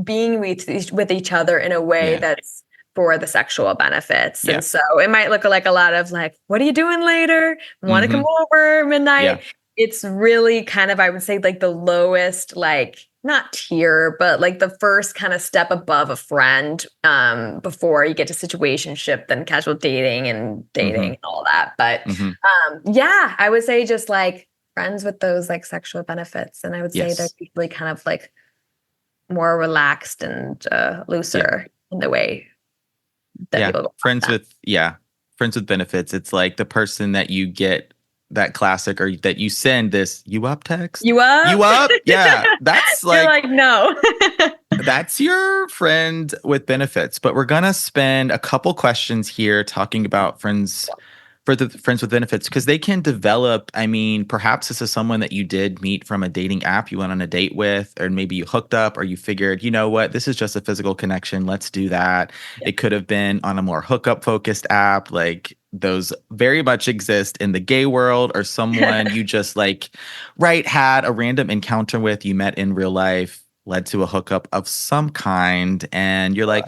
being with each other in a way Yeah. that's for the sexual benefits. Yeah. And so it might look like a lot of like, what are you doing later? Want to come Mhm. over midnight? Yeah. It's really kind of, I would say, like the lowest, like, not tier, but like the first kind of step above a friend before you get to situationship, then casual dating and and all that. But Mhm. yeah, I would say just like friends with those like sexual benefits. And I would say they're Yes. usually kind of like more relaxed and looser in the way that Yeah. people go about Friends that. with benefits. It's like the person that you get that classic, or that you send this "you up" text. You up? You up? Yeah. That's You're like like, no. that's your friend with benefits. But we're gonna spend a couple questions here talking about friends for the friends with benefits, because they can develop. I mean, perhaps this is someone that you did meet from a dating app you went on a date with, or maybe you hooked up, or you figured, you know what, this is just a physical connection. Let's do that. Yeah. It could have been on a more hookup focused app. Like those very much exist in the gay world, or someone you just like, right, had a random encounter with, you met in real life, led to a hookup of some kind. And you're like,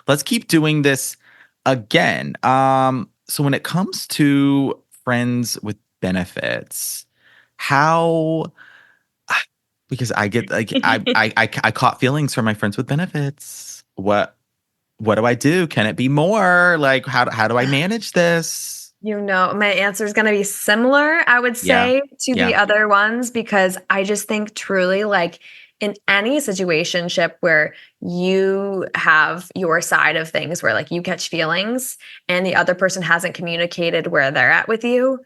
let's keep doing this again. So when it comes to friends with benefits, how because I get like I caught feelings from my friends with benefits. What do I do? Can it be more? Like how do I manage this? My answer is going to be similar, I would say, to the other ones, because I just think truly, like, in any situationship where you have your side of things, where like you catch feelings and the other person hasn't communicated where they're at with you,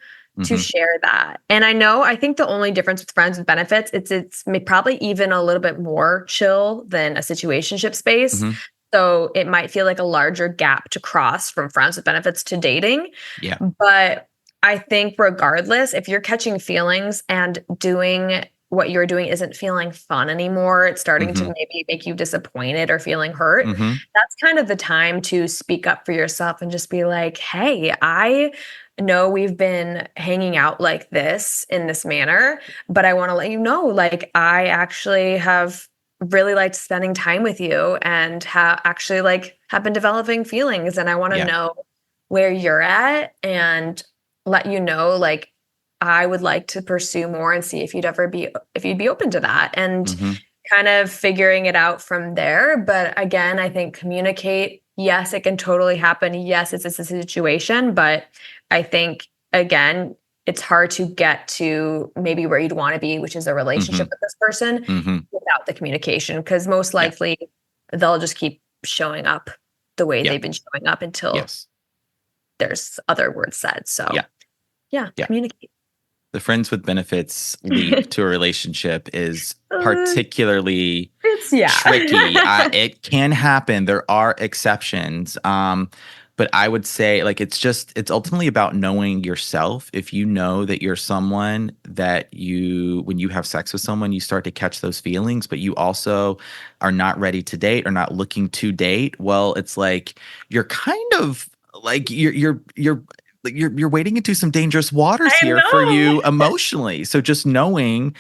to share that. And I think the only difference with friends with benefits, it's probably even a little bit more chill than a situationship space. So it might feel like a larger gap to cross from friends with benefits to dating. Yeah. But I think regardless, if you're catching feelings and doing what you're doing isn't feeling fun anymore, it's starting to maybe make you disappointed or feeling hurt, that's kind of the time to speak up for yourself and just be like, hey, I know we've been hanging out like this in this manner, but I want to let you know, like, I actually have really liked spending time with you and have been developing feelings, and I want to know where you're at and let you know, like, I would like to pursue more and see if you'd be open to that, and kind of figuring it out from there. But again, I think communicate. Yes, it can totally happen. Yes, it's a situation, but I think again, it's hard to get to maybe where you'd want to be, which is a relationship with this person without the communication, because most likely they'll just keep showing up the way they've been showing up until there's other words said. So communicate. The friends with benefits leap to a relationship is particularly tricky. It can happen. There are exceptions. But I would say, like, it's ultimately about knowing yourself. If you know that you're someone that when you have sex with someone, you start to catch those feelings, but you also are not ready to date or not looking to date, well, it's like you're kind of like you're wading into some dangerous waters here for you emotionally. So just knowing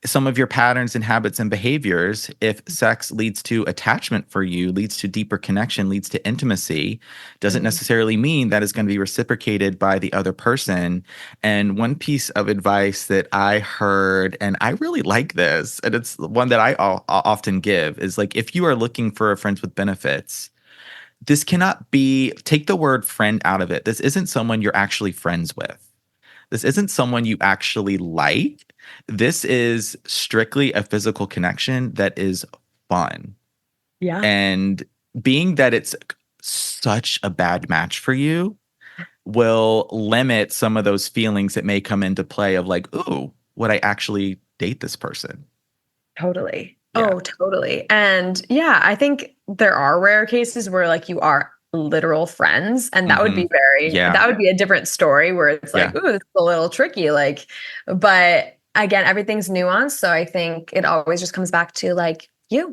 some of your patterns and habits and behaviors, if sex leads to attachment for you, leads to deeper connection, leads to intimacy, doesn't necessarily mean that is going to be reciprocated by the other person. And one piece of advice that I heard, and I really like this, and it's one that I often give, is like, if you are looking for a friends with benefits, this cannot be, take the word friend out of it. This isn't someone you're actually friends with. This isn't someone you actually like. This is strictly a physical connection that is fun. Yeah. And being that it's such a bad match for you will limit some of those feelings that may come into play of like, ooh, would I actually date this person? Totally. Yeah. Oh, totally. And I think there are rare cases where like you are literal friends, and that would be that would be a different story where it's like, ooh, this is a little tricky. Like, but again, everything's nuanced. So I think it always just comes back to like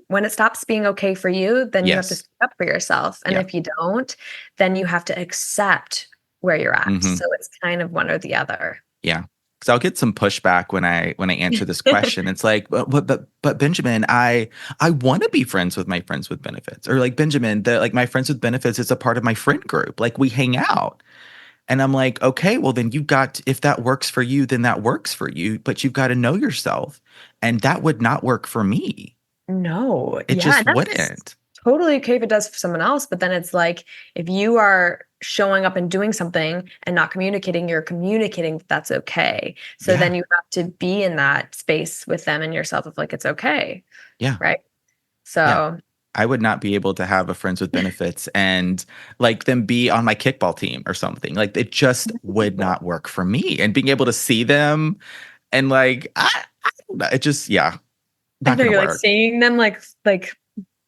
when it stops being okay for you, then you have to speak up for yourself. And if you don't, then you have to accept where you're at. So it's kind of one or the other. Yeah. Because I'll get some pushback when I answer this question. It's like, but Benjamin, I want to be friends with my friends with benefits, or like Benjamin, like my friends with benefits is a part of my friend group. Like we hang out, and I'm like, okay, well then if that works for you, then that works for you. But you've got to know yourself, and that would not work for me. No, it just wouldn't. Totally okay if it does for someone else, but then it's like if you are showing up and doing something and not communicating, you're communicating that's okay. So then you have to be in that space with them and yourself of like, it's okay. Yeah. Right. So I would not be able to have a friends with benefits and like them be on my kickball team or something. Like it just would not work for me. And being able to see them and like, I don't know, it just, not I know gonna you're work. like seeing them like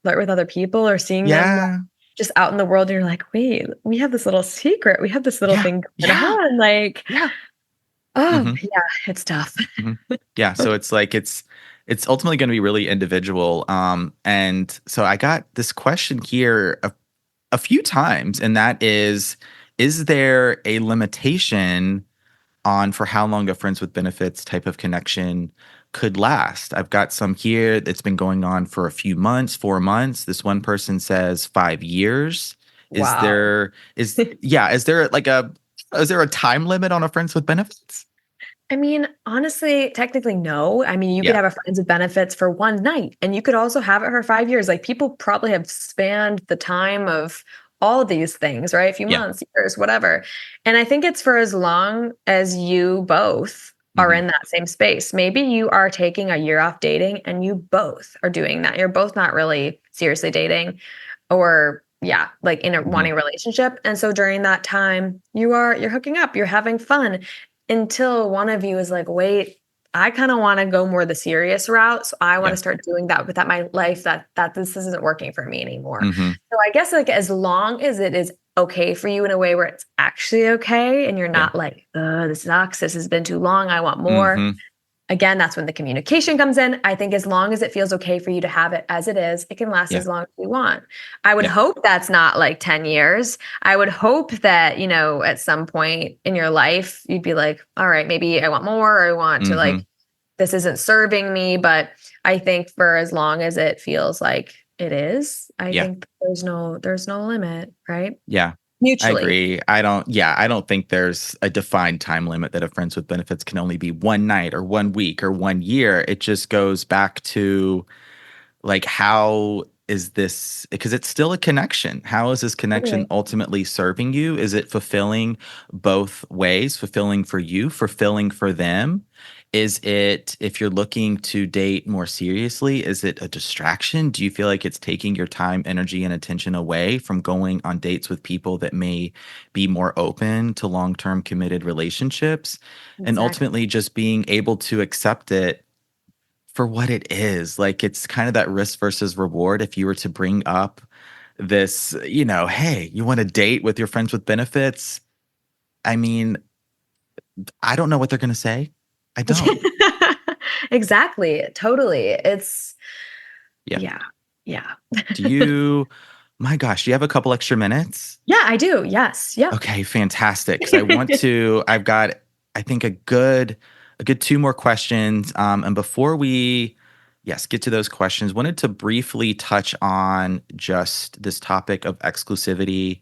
flirt with other people or seeing them just out in the world and you're like, wait, we have this little secret. We have this little Yeah. thing going Yeah. on. Like, Yeah. oh Mhm. yeah, it's tough. Mhm. Yeah, so it's like it's ultimately gonna be really individual, and so I got this question here a few times, and that is there a limitation on for how long a friends with benefits type of connection could last? I've got some here that's been going on for a few months, 4 months. This one person says 5 years. Is Wow. there is there like is there a time limit on a friends with benefits? I mean, honestly, technically, no. I mean, you could Yeah. have a friends with benefits for one night, and you could also have it for 5 years. Like people probably have spanned the time of all of these things, right? A few Yeah. months, years, whatever. And I think it's for as long as you both are Mhm. in that same space. Maybe you are taking a year off dating and you both are doing that. You're both not really seriously dating or yeah, like in a Mhm. wanting a relationship. And so during that time, you're hooking up, you're having fun until one of you is like, wait, I kind of want to go more the serious route. So I want Yeah. to start doing that without my life that this isn't working for me anymore. Mhm. So I guess like as long as it is okay for you in a way where it's actually okay and you're Yeah. not like, this sucks, this has been too long, I want more. Mhm. Again, that's when the communication comes in. I think as long as it feels okay for you to have it as it is, it can last Yeah. as long as you want. I would Yeah. hope that's not like 10 years. I would hope that, at some point in your life, you'd be like, all right, maybe I want more, or I want to like, Mhm. this isn't serving me. But I think for as long as it feels like it is, I Yeah. think there's no limit, right? Yeah. I Mutually. agree. I don't think there's a defined time limit that a friends with benefits can only be 1 night or 1 week or 1 year. It just goes back to like how is this because it's still a connection. How is this connection Totally. ultimately serving you? Is it fulfilling both ways, fulfilling for you, fulfilling for them? Is it if you're looking to date more seriously, is it a distraction? Do you feel like it's taking your time, energy, and attention away from going on dates with people that may be more open to long-term committed relationships? And Exactly. ultimately just being able to accept it for what it is. Like, it's kind of that risk versus reward. If you were to bring up this, hey, you want to date with your friends with benefits? I mean, I don't know what they're going to say. I don't. Exactly. Totally. It's Yeah. yeah. Yeah. Do you, my gosh, do you have a couple extra minutes? Yeah, I do. Yes. Yep. Okay, fantastic. Because I've got, I think a good two more questions. And before we, yes, get to those questions, wanted to briefly touch on just this topic of exclusivity,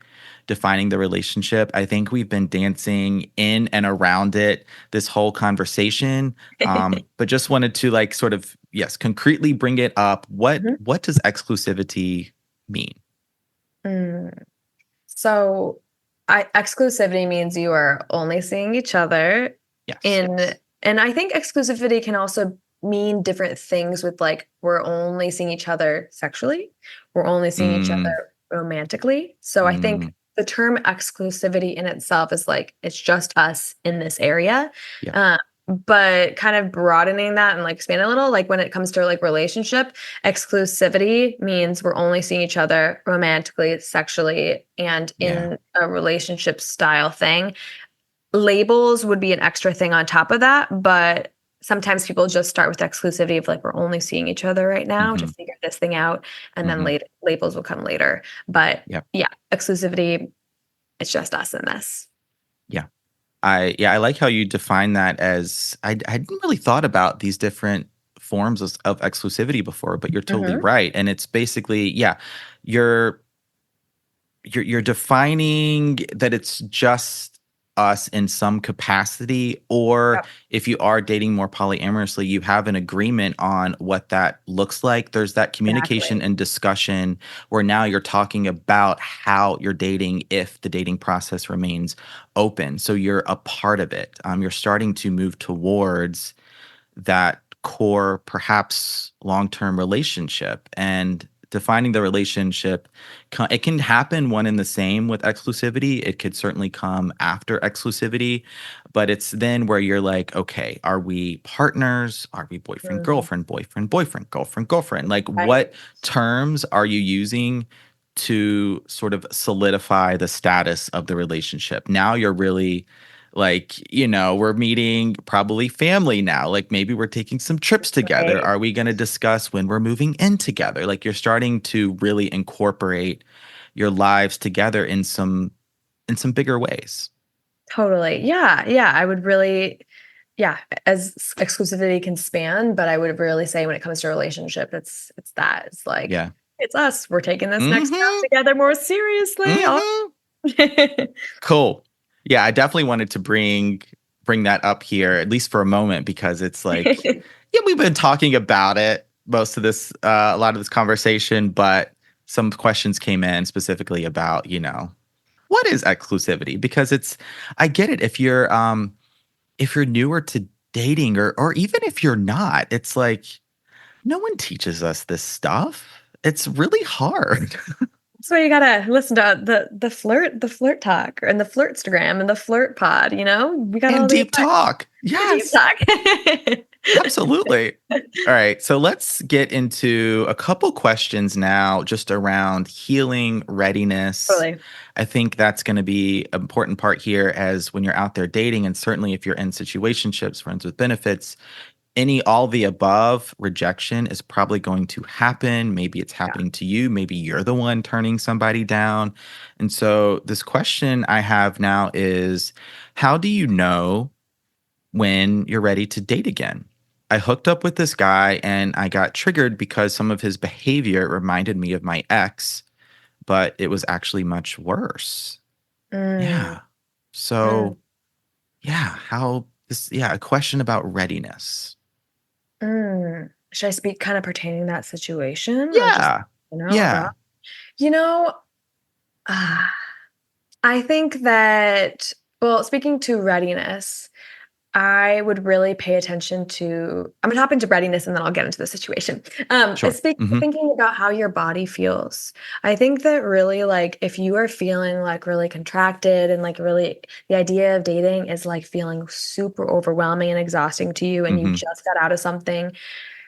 defining the relationship. I think we've been dancing in and around it this whole conversation. But just wanted to like sort of, yes, concretely bring it up. Mhm. What does exclusivity mean? Mm. So, exclusivity means you are only seeing each other Yes. in, and I think exclusivity can also mean different things with like, we're only seeing each other sexually, we're only seeing each Mm, other romantically. So I think mm, the term exclusivity in itself is like, it's just us in this area. yeah. Uh, but kind of broadening that and like expand a little, like when it comes to like relationship, exclusivity means we're only seeing each other romantically, sexually, and Yeah. in a relationship style thing. Labels would be an extra thing on top of that, but sometimes people just start with exclusivity of like, we're only seeing each other right now to Mhm, figure this thing out. And then mhm. labels will come later. But Yep. yeah, exclusivity, it's just us in this. Yeah. I like how you define that as I hadn't really thought about these different forms of exclusivity before, but you're totally Mhm. right. And it's basically, yeah, you're you're defining that it's just us in some capacity, or Yep. if you are dating more polyamorously, you have an agreement on what that looks like. There's that communication Exactly. and discussion where now you're talking about how you're dating if the dating process remains open. So you're a part of it. You're starting to move towards that core, perhaps long-term relationship, and defining the relationship. It can happen one and the same with exclusivity. It could certainly come after exclusivity, but it's then where you're like, okay, are we partners? Are we boyfriend, Mhm. girlfriend, boyfriend, boyfriend, girlfriend, girlfriend? Like, Right. what terms are you using to sort of solidify the status of the relationship. Now you're really like, we're meeting probably family now. Like maybe we're taking some trips together. Right. Are we going to discuss when we're moving in together? Like you're starting to really incorporate your lives together in some bigger ways. Totally. Yeah. Yeah. I would really, yeah, as exclusivity can span, but I would really say when it comes to relationship, it's that. It's like, Yeah. it's us. We're taking this next step Mhm. together more seriously. Mhm. Cool. Yeah, I definitely wanted to bring that up here, at least for a moment, because it's like, yeah, we've been talking about it most of this, a lot of this conversation, but some questions came in specifically about, what is exclusivity? Because I get it if you're newer to dating or even if you're not, it's like no one teaches us this stuff. It's really hard. So you gotta listen to the flirt talk and the Flirtstagram and the flirt pod, we got all And the deep talk. deep Yes. talk. Absolutely. All right. So let's get into a couple questions now just around healing readiness. Totally. I think that's going to be an important part here as when you're out there dating, and certainly if you're in situationships, friends with benefits, all the above rejection is probably going to happen. Maybe it's happening to you. Maybe you're the one turning somebody down. And so this question I have now is, how do you know when you're ready to date again? I hooked up with this guy and I got triggered because some of his behavior reminded me of my ex, but it was actually much worse. Mm, Yeah. So, yeah, a question about readiness. Should I speak kind of pertaining to that situation or just, Yeah. about, Yeah. you know, ah, I think that, well, speaking to readiness, I would really pay attention to, I'm gonna hop into readiness and then I'll get into the situation. Sure. Thinking about how your body feels. I think that really like if you are feeling like really contracted and like really the idea of dating is like feeling super overwhelming and exhausting to you and you Mhm. just got out of something,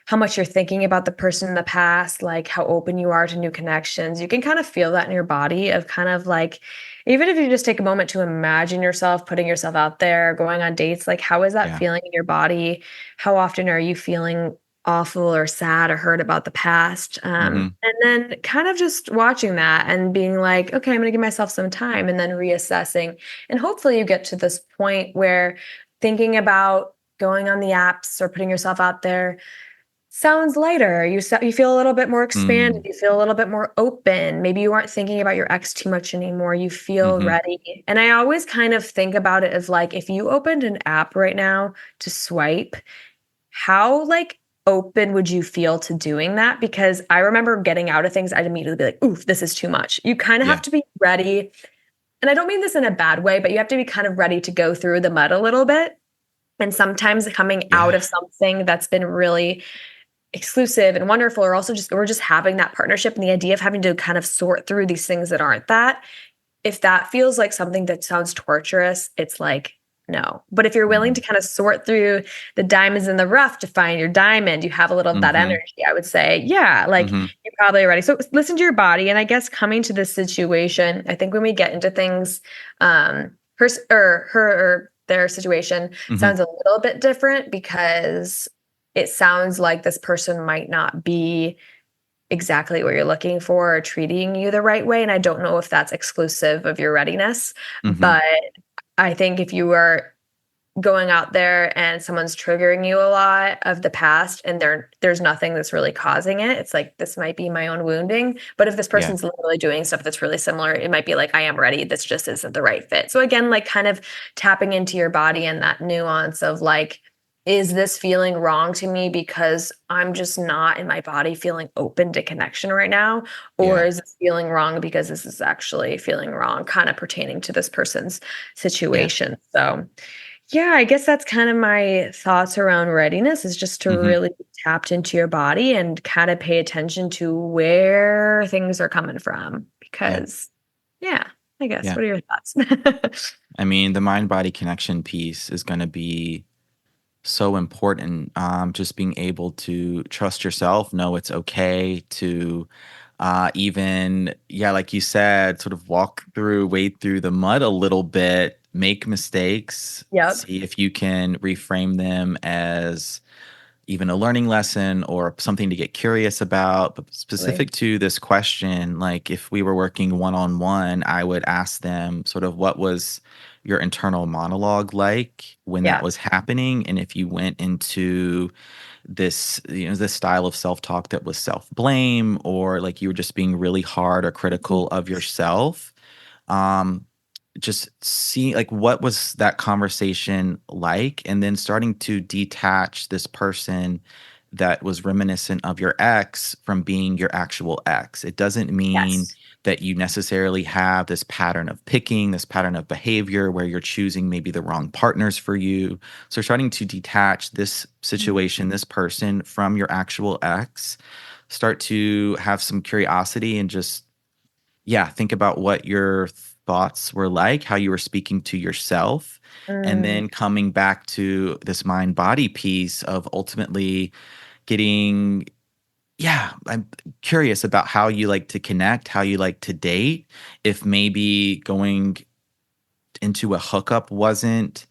how much you're thinking about the person in the past, like how open you are to new connections. You can kind of feel that in your body of kind of like, even if you just take a moment to imagine yourself putting yourself out there, going on dates, like how is that Yeah. feeling in your body? How often are you feeling awful or sad or hurt about the past? Mhm. And then kind of just watching that and being like, okay, I'm going to give myself some time and then reassessing. And hopefully you get to this point where thinking about going on the apps or putting yourself out there sounds lighter. You feel a little bit more expanded, Mm. you feel a little bit more open. Maybe you aren't thinking about your ex too much anymore, you feel Mhm. ready. And I always kind of think about it as, like, if you opened an app right now to swipe, how, like, open would you feel to doing that? Because I remember getting out of things, I'd immediately be like, "Oof, this is too much." You kinda have Yeah. to be ready, and I don't mean this in a bad way, but you have to be kind of ready to go through the mud a little bit, and sometimes coming out Yeah. of something that's been really exclusive and wonderful, or also just we're just having that partnership and the idea of having to kind of sort through these things that aren't that. If that feels like something that sounds torturous, it's like, no. But if you're willing to Mhm. kind of sort through the diamonds in the rough to find your diamond, you have a little of that Mhm. energy, I would say, yeah, like Mhm. you're probably ready. So listen to your body. And I guess coming to this situation, I think when we get into things, her or their situation Mhm. sounds a little bit different because it sounds like this person might not be exactly what you're looking for or treating you the right way. And I don't know if that's exclusive of your readiness, Mhm. but I think if you are going out there and someone's triggering you a lot of the past and there's nothing that's really causing it, it's like this might be my own wounding. But if this Yeah. person's literally doing stuff that's really similar, it might be like, I am ready. This just isn't the right fit. So again, like kind of tapping into your body and that nuance of like, is this feeling wrong to me because I'm just not in my body feeling open to connection right now? Or Yeah. is this feeling wrong because this is actually feeling wrong, kind of pertaining to this person's Yeah. situation? So, yeah, I guess that's kind of my thoughts around readiness is just to Mhm. really be tapped into your body and kind of pay attention to where things are coming from. Yeah. Because, yeah, I guess. Yeah. What are your thoughts? I mean, the mind body connection piece is going to be so important. Just being able to trust yourself, know it's okay to Even, yeah, like you said, sort of wade through the mud a little bit, make mistakes, Yep. see if you can reframe them as even a learning lesson or something to get curious about. But Totally. specific to this question, like if we were working one on one, I would ask them sort of what was your internal monologue like when that Yeah. was happening, and if you went into this style of self-talk that was self-blame, or like you were just being really hard or Mhm. critical of yourself. um just seeing like what was that conversation like, and then starting to detach this person that was reminiscent of your ex from being your actual ex. It doesn't mean Yes. that you necessarily have this pattern of picking, this pattern of behavior where you're choosing maybe the wrong partners for you. So starting to detach this Mhm. situation, this person from your actual ex, start to have some curiosity and just, yeah, think about what your thoughts were like, how you were speaking to yourself, and Mm, then coming back to this mind body piece of ultimately getting, yeah, I'm curious about how you like to connect, how you like to date, if maybe going into a hookup wasn't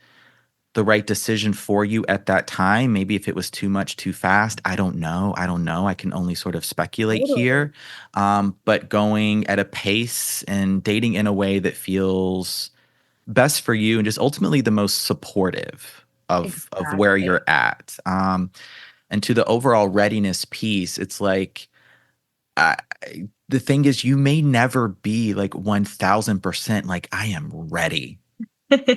the right decision for you at that time. Maybe if it was too much too fast. I don't know. I don't know. I can only sort of speculate totally. here. But going at a pace and dating in a way that feels best for you and just ultimately the most supportive of where Exactly. you're at. And to the overall readiness piece, it's like, I, the thing is, you may never be like 1000% like, I am ready.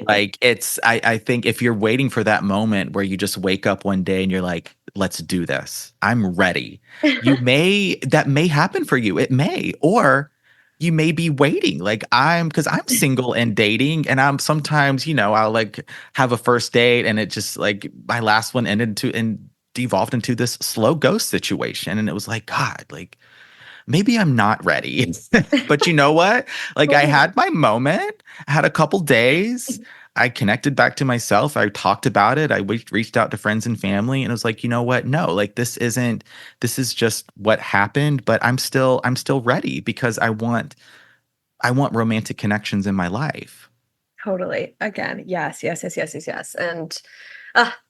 Like, I think if you're waiting for that moment where you just wake up one day and you're like, "Let's do this. I'm ready." That may happen for you. It may. Or you may be waiting. Like, 'cause I'm single and dating, and I'm sometimes, I'll, like, have a first date and it just, like, my last one ended to and devolved into this slow ghost situation, and it was like, "God, like, maybe I'm not ready." But you know what? Like, I Totally. had my moment, I had a couple days, I connected back to myself, I talked about it, I reached out to friends and family, and it was like, "You know what? No, like, this is just what happened, but I'm still ready because I want romantic connections in my life." Totally. Again, yes, yes, yes, yes, yes, yes. And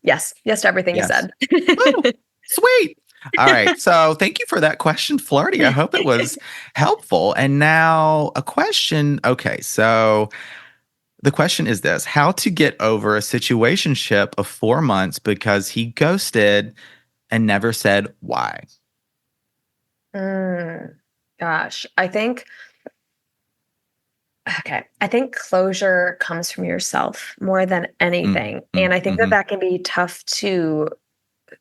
yes, yes to everything you Yes. said. Woo! Sweet. All right. So thank you for that question, Flirty. I hope it was helpful. And now a question. Okay. So the question is this: how to get over a situationship of 4 months because he ghosted and never said why? Mm, gosh, I think closure comes from yourself more than Mm, anything. mm, And I think that mhm. that can be tough to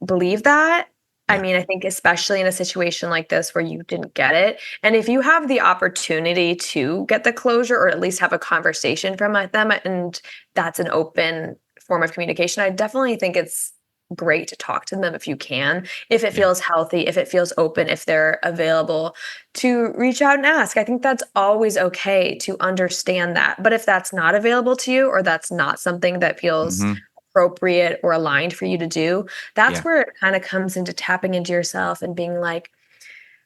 believe that. I Yeah. mean, I think especially in a situation like this where you didn't get it. And if you have the opportunity to get the closure or at least have a conversation from them, and that's an open form of communication, I definitely think it's great to talk to them if you can, if it Yeah. feels healthy, if it feels open, if they're available to reach out and ask. I think that's always okay to understand that. But if that's not available to you or that's not something that feels Mhm. appropriate or aligned for you to do, that's Yeah. where it kind of comes into tapping into yourself and being like,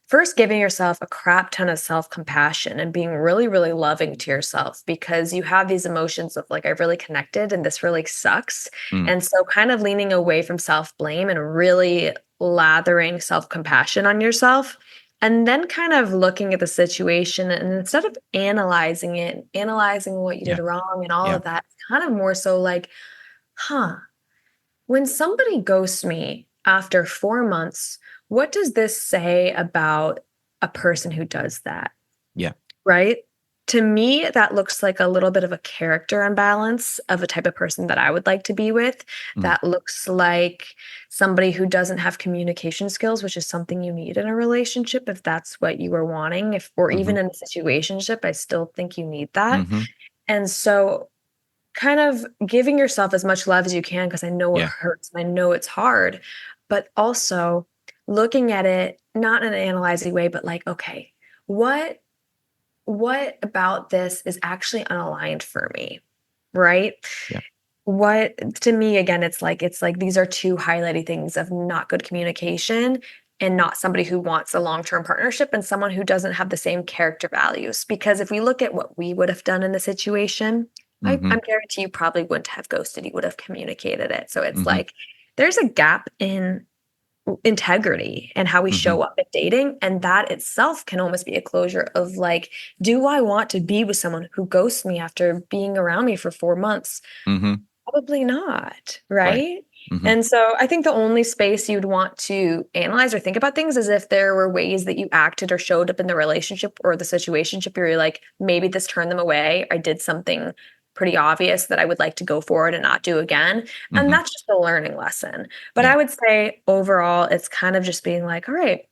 first giving yourself a crap ton of self-compassion and being really, really loving to yourself because you have these emotions of like, I really connected and this really sucks. Mm. And so kind of leaning away from self-blame and really lathering self-compassion on yourself. And then kind of looking at the situation and instead of analyzing it, analyzing what you did Yeah. wrong and all Yeah. of that, kind of more so like, huh, when somebody ghosts me after 4 months, what does this say about a person who does that, Yeah. right? To me, that looks like a little bit of a character imbalance of a type of person that I would like to be with. Mm. That looks like somebody who doesn't have communication skills, which is something you need in a relationship if that's what you were wanting, if or even Mhm. in a situationship, I still think you need that. Mhm. And so kind of giving yourself as much love as you can because I know it Yeah. hurts and I know it's hard, but also looking at it not in an analyzing way, but like, okay, what what about this is actually unaligned for me, right? Yeah. What to me again, it's like these are two highlighting things of not good communication. and not somebody who wants a long-term partnership and someone who doesn't have the same character values. Because if we look at what we would have done in the situation, Mm-hmm. I'm guarantee you probably wouldn't have ghosted. You would have communicated it. So it's Mm-hmm. like there's a gap in integrity and how we Mm-hmm. show up at dating. And that itself can almost be a closure of like, do I want to be with someone who ghosts me after being around me for 4 months? Mm-hmm. Probably not, Right. right? Mm-hmm. And so I think the only space you'd want to analyze or think about things is if there were ways that you acted or showed up in the relationship or the situationship where you're like, maybe this turned them away. I did something pretty obvious that I would like to go forward and not do again. Mm-hmm. And that's just a learning lesson. But Yeah. I would say overall, it's kind of just being like, all right,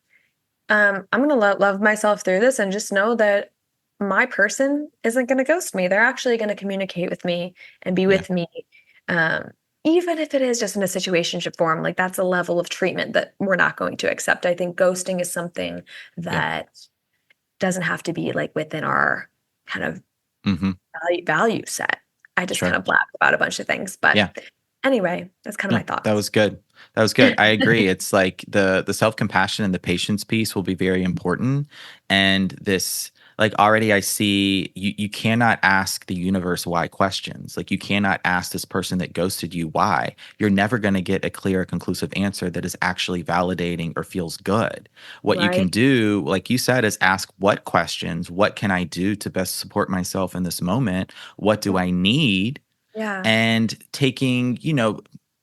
I'm going to love myself through this and just know that my person isn't going to ghost me. They're actually going to communicate with me and be with me. Even if it is just in a situationship form, like that's a level of treatment that we're not going to accept. I think ghosting is something that doesn't have to be like within our kind of Mm-hmm. value set. I just Sure. kind of blabbed about a bunch of things, but anyway, that's kind of my thoughts. That was good. That was good. I agree. It's like the self-compassion and the patience piece will be very important. And this, like already I see you cannot ask the universe why questions. Like you cannot ask this person that ghosted you why. You're never going to get a clear, conclusive answer that is actually validating or feels good. What you can do, like you said, is ask what questions, what can I do to best support myself in this moment? What do I need? Yeah. And taking,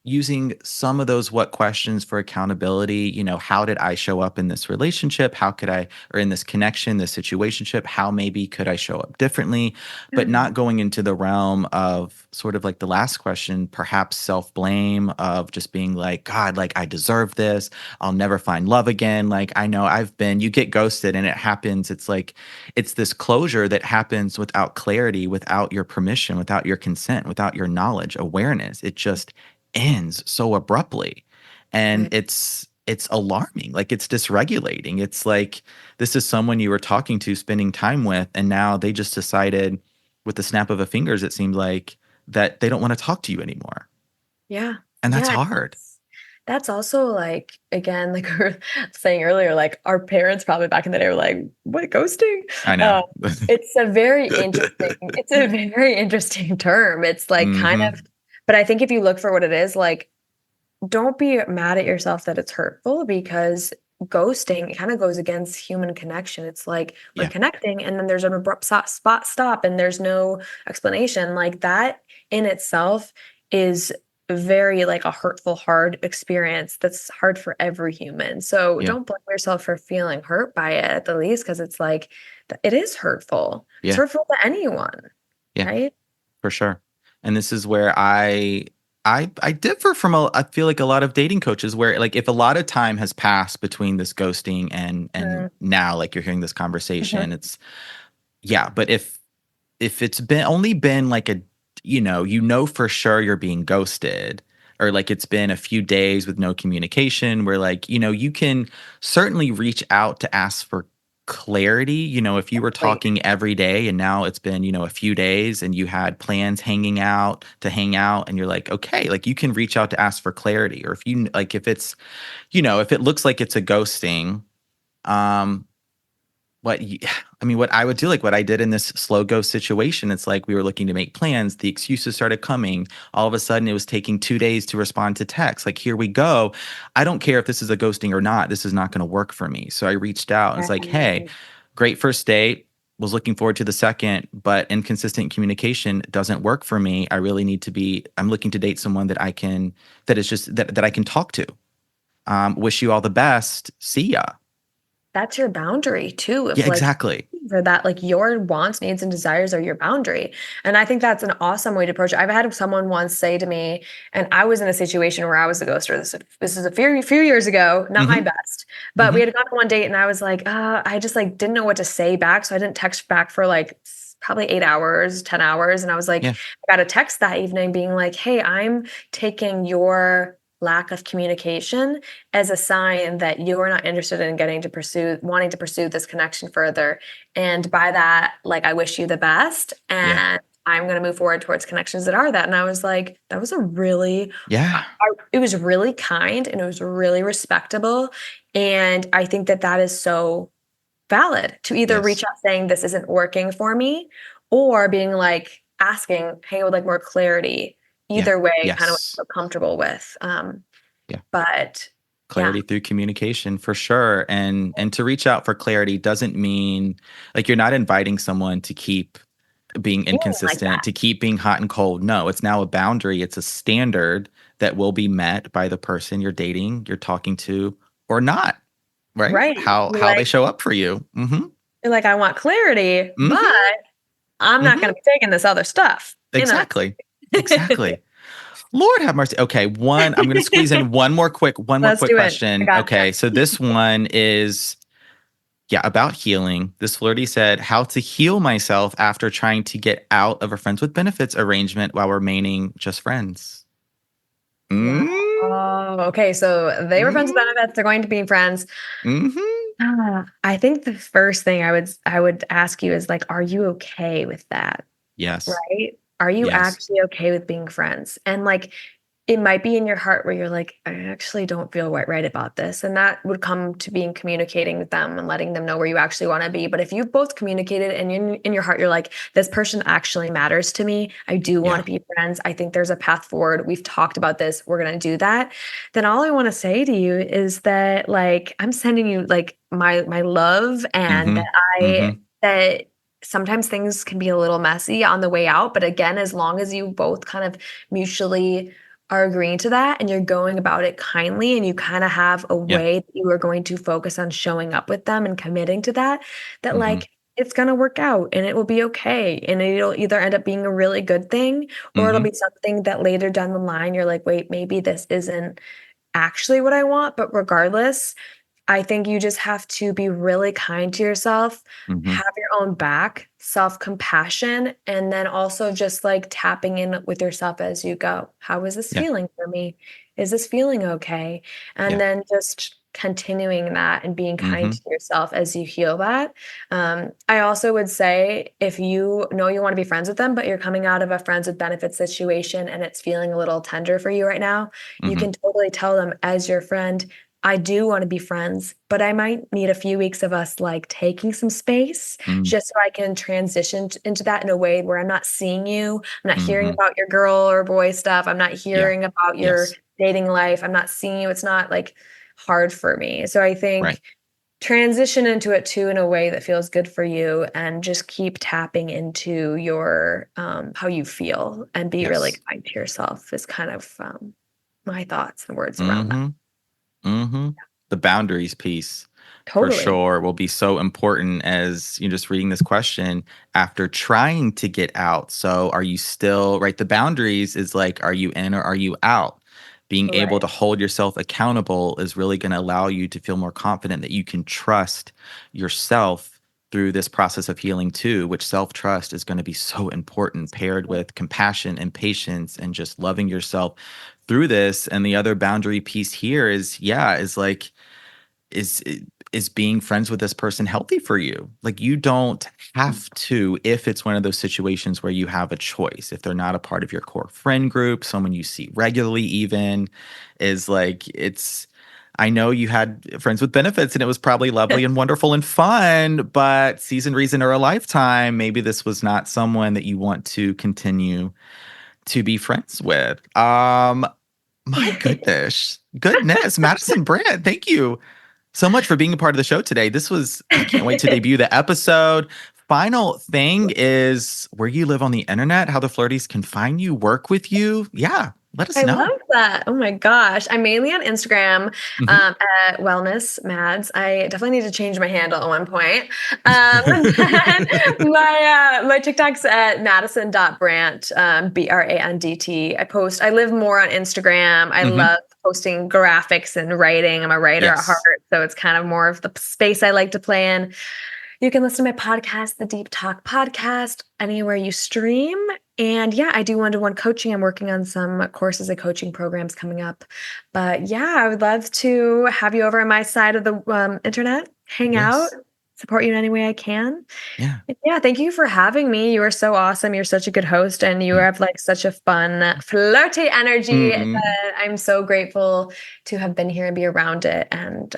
using some of those what questions for accountability, how did I show up in this relationship? How could I, or in this connection, this situationship, how maybe could I show up differently? But not going into the realm of sort of like the last question, perhaps self-blame of just being like, God, like I deserve this. I'll never find love again. Like I know you get ghosted and it happens. It's like, it's this closure that happens without clarity, without your permission, without your consent, without your knowledge, awareness. It just ends so abruptly. And it's alarming. Like it's dysregulating. It's like this is someone you were talking to, spending time with, and now they just decided with the snap of a fingers, it seemed like, that they don't want to talk to you anymore. Yeah. And that's hard. That's also like, again, like we were saying earlier, like our parents probably back in the day were like, what, ghosting? I know. It's a very interesting term. It's like kind of, but I think if you look for what it is, like, don't be mad at yourself that it's hurtful, because ghosting kind of goes against human connection. It's like we're connecting and then there's an abrupt stop and there's no explanation. Like that in itself is very like a hurtful, hard experience that's hard for every human. So don't blame yourself for feeling hurt by it at the least, because it's like it is hurtful. It's hurtful to anyone. Right? For sure. And this is where I differ from I feel like a lot of dating coaches, where like if a lot of time has passed between this ghosting and now like you're hearing this conversation, it's but if it's only been like a for sure you're being ghosted, or like it's been a few days with no communication, where like you can certainly reach out to ask for clarity. If you were talking every day and now it's been a few days and you had plans hang out and you're like, okay, like you can reach out to ask for clarity. Or if you like, if it's if it looks like it's a ghosting, what I would do, like what I did in this slow ghost situation, it's like we were looking to make plans. The excuses started coming. All of a sudden, it was taking 2 days to respond to text. Like, here we go. I don't care if this is a ghosting or not. This is not going to work for me. So I reached out and it's like, hey, great first date. Was looking forward to the second, but inconsistent communication doesn't work for me. I really need to be, I'm looking to date someone that I can talk to. Wish you all the best. See ya. That's your boundary too. If, exactly. For that, like your wants, needs, and desires are your boundary. And I think that's an awesome way to approach it. I've had someone once say to me, and I was in a situation where I was the ghoster. This is a few years ago, not my best, but we had gone on one date and I was like, I just like didn't know what to say back. So I didn't text back for like probably 8 hours, 10 hours. And I was like, I got a text that evening being like, hey, I'm taking your lack of communication as a sign that you are not interested in wanting to pursue this connection further. And by that, like, I wish you the best. And I'm going to move forward towards connections that are that. And I was like, that was a really, Yeah. it was really kind and it was really respectable. And I think that that is so valid to either Yes. reach out saying this isn't working for me or being like asking, hey, I would like more clarity. Yeah. Either way, kind of what Yes. I feel comfortable with. Yeah. But Clarity through communication for sure. And to reach out for clarity doesn't mean like you're not inviting someone to keep being feeling like inconsistent, that. to keep being hot and cold. No, it's now a boundary. It's a standard that will be met by the person you're dating, you're talking to, or not. Right? Right. How You're they like, show up for you. Mm-hmm. you're like, I want clarity, but Mm-hmm. I'm not Mm-hmm. going to be taking this other stuff. Exactly. Exactly. Lord have mercy. Okay, I'm going to squeeze in one more quick Let's do it. I question. gotcha. Okay, so this one is about healing. This flirty said, "How to heal myself after trying to get out of a friends with benefits arrangement while remaining just friends." Wow. Mm, Okay. So they were friends with mm, benefits. They're going to be friends. mhm. I think the first thing I would ask you is like, are you okay with that? Yes. Right? Are you Yes. actually okay with being friends? And like, it might be in your heart where you're like, I actually don't feel right about this. And that would come to being communicating with them and letting them know where you actually want to be. But if you've both communicated and in your heart, you're like, this person actually matters to me. I do want Yeah. to be friends. I think there's a path forward. We've talked about this. We're going to do that. Then all I want to say to you is that like, I'm sending you like my love and Mhm. that Mhm. that sometimes things can be a little messy on the way out. But again, as long as you both kind of mutually are agreeing to that and you're going about it kindly and you kind of have a Yeah. way that you are going to focus on showing up with them and committing to that, that Mhm. like it's going to work out and it will be okay. And it'll either end up being a really good thing or it'll Mhm. be something that later down the line you're like, wait, maybe this isn't actually what I want. But regardless, I think you just have to be really kind to yourself, Mhm. have your own back, self-compassion, and then also just like tapping in with yourself as you go. How is this Yeah. feeling for me? Is this feeling okay? And Yeah. then just continuing that and being kind Mhm. to yourself as you heal that. I also would say if you know you want to be friends with them, but you're coming out of a friends with benefits situation and it's feeling a little tender for you right now, you Mhm. can totally tell them as your friend, I do want to be friends, but I might need a few weeks of us like taking some space Mm. just so I can transition into that in a way where I'm not seeing you. I'm not hearing Mhm. about your girl or boy stuff. I'm not Yeah. hearing about your Yes. dating life. I'm not seeing you. It's not like hard for me. So I Right. think transition into it too in a way that feels good for you and just keep tapping into your how you feel and be really Yes. kind to yourself is kind of my thoughts and words around that. Mhm. Mhm. The boundaries piece for Totally. sure will be so important as you're just reading this question after trying to get out. So are you still right? The boundaries is like, are you in or are you out? Being able Right. to hold yourself accountable is really going to allow you to feel more confident that you can trust yourself through this process of healing too, which self-trust is going to be so important paired with compassion and patience and just loving yourself through this. And the other boundary piece here is like is is being friends with this person healthy for you? Like you don't have to if it's one of those situations where you have a choice. If they're not a part of your core friend group, someone you see regularly even is like it's I know you had friends with benefits and it was probably lovely and wonderful and fun, but season, reason, or a lifetime, maybe this was not someone that you want to continue to be friends with. My goodness, Madison Brandt, thank you so much for being a part of the show today. I can't wait to debut the episode. Final thing is where you live on the internet, how the flirties can find you, work with you. Yeah, let us I know. love that. Oh my gosh. I'm mainly on Instagram Mhm. at Wellness Mads. I definitely need to change my handle at one point. My TikTok's at Madison.Brandt, Brandt. I live more on Instagram. I Mhm. love posting graphics and writing. I'm a writer at heart, Yes. so it's kind of more of the space I like to play in. You can listen to my podcast, the Deep Talk Podcast, anywhere you stream. And yeah, I do one-to-one coaching. I'm working on some courses and coaching programs coming up. But yeah, I would love to have you over on my side of the internet, hang out, Yes. support you in any way I can. Yeah. Yeah, thank you for having me. You are so awesome. You're such a good host, and you have like such a fun, flirty energy. That I'm so grateful to have been here and be around it, and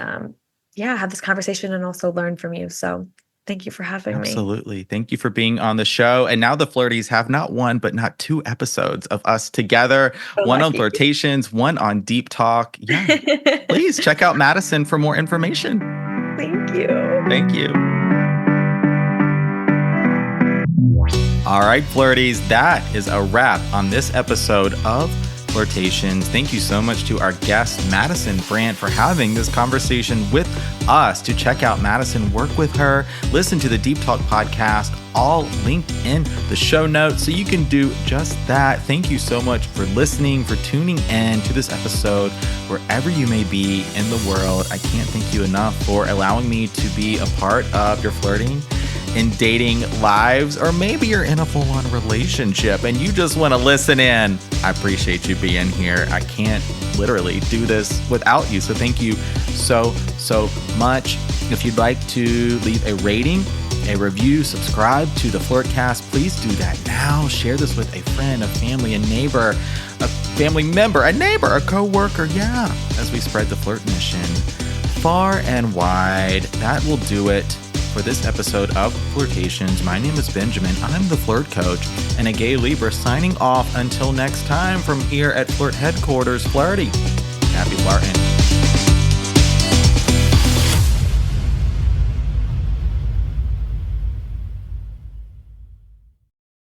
have this conversation and also learn from you. So thank you for having me. Absolutely. Thank you for being on the show. And now the Flirties have not one, but not two episodes of us together. So one lucky. on Flirtations, one on Deep Talk. Yeah. Please check out Madison for more information. Thank you. Thank you. All right, Flirties, that is a wrap on this episode of Flirtations. Thank you so much to our guest, Madison Brandt, for having this conversation with us. To check out Madison, work with her, listen to the Deep Talk podcast, all linked in the show notes, so you can do just that. Thank you so much for listening, for tuning in to this episode, wherever you may be in the world. I can't thank you enough for allowing me to be a part of your flirting and dating lives, or maybe you're in a full-on relationship and you just want to listen in. I appreciate you being here. I can't literally do this without you. So thank you so much. If you'd like to leave a rating, a review, subscribe to the Flirtcast, please do that now. Share this with a friend, a family, a neighbor, a family member, a neighbor, a coworker. Yeah, as we spread the flirt mission far and wide. That will do it for this episode of Flirtations. My name is Benjamin. I'm the Flirt Coach and a gay Libra, signing off until next time from here at Flirt Headquarters. Flirty. Happy flirting.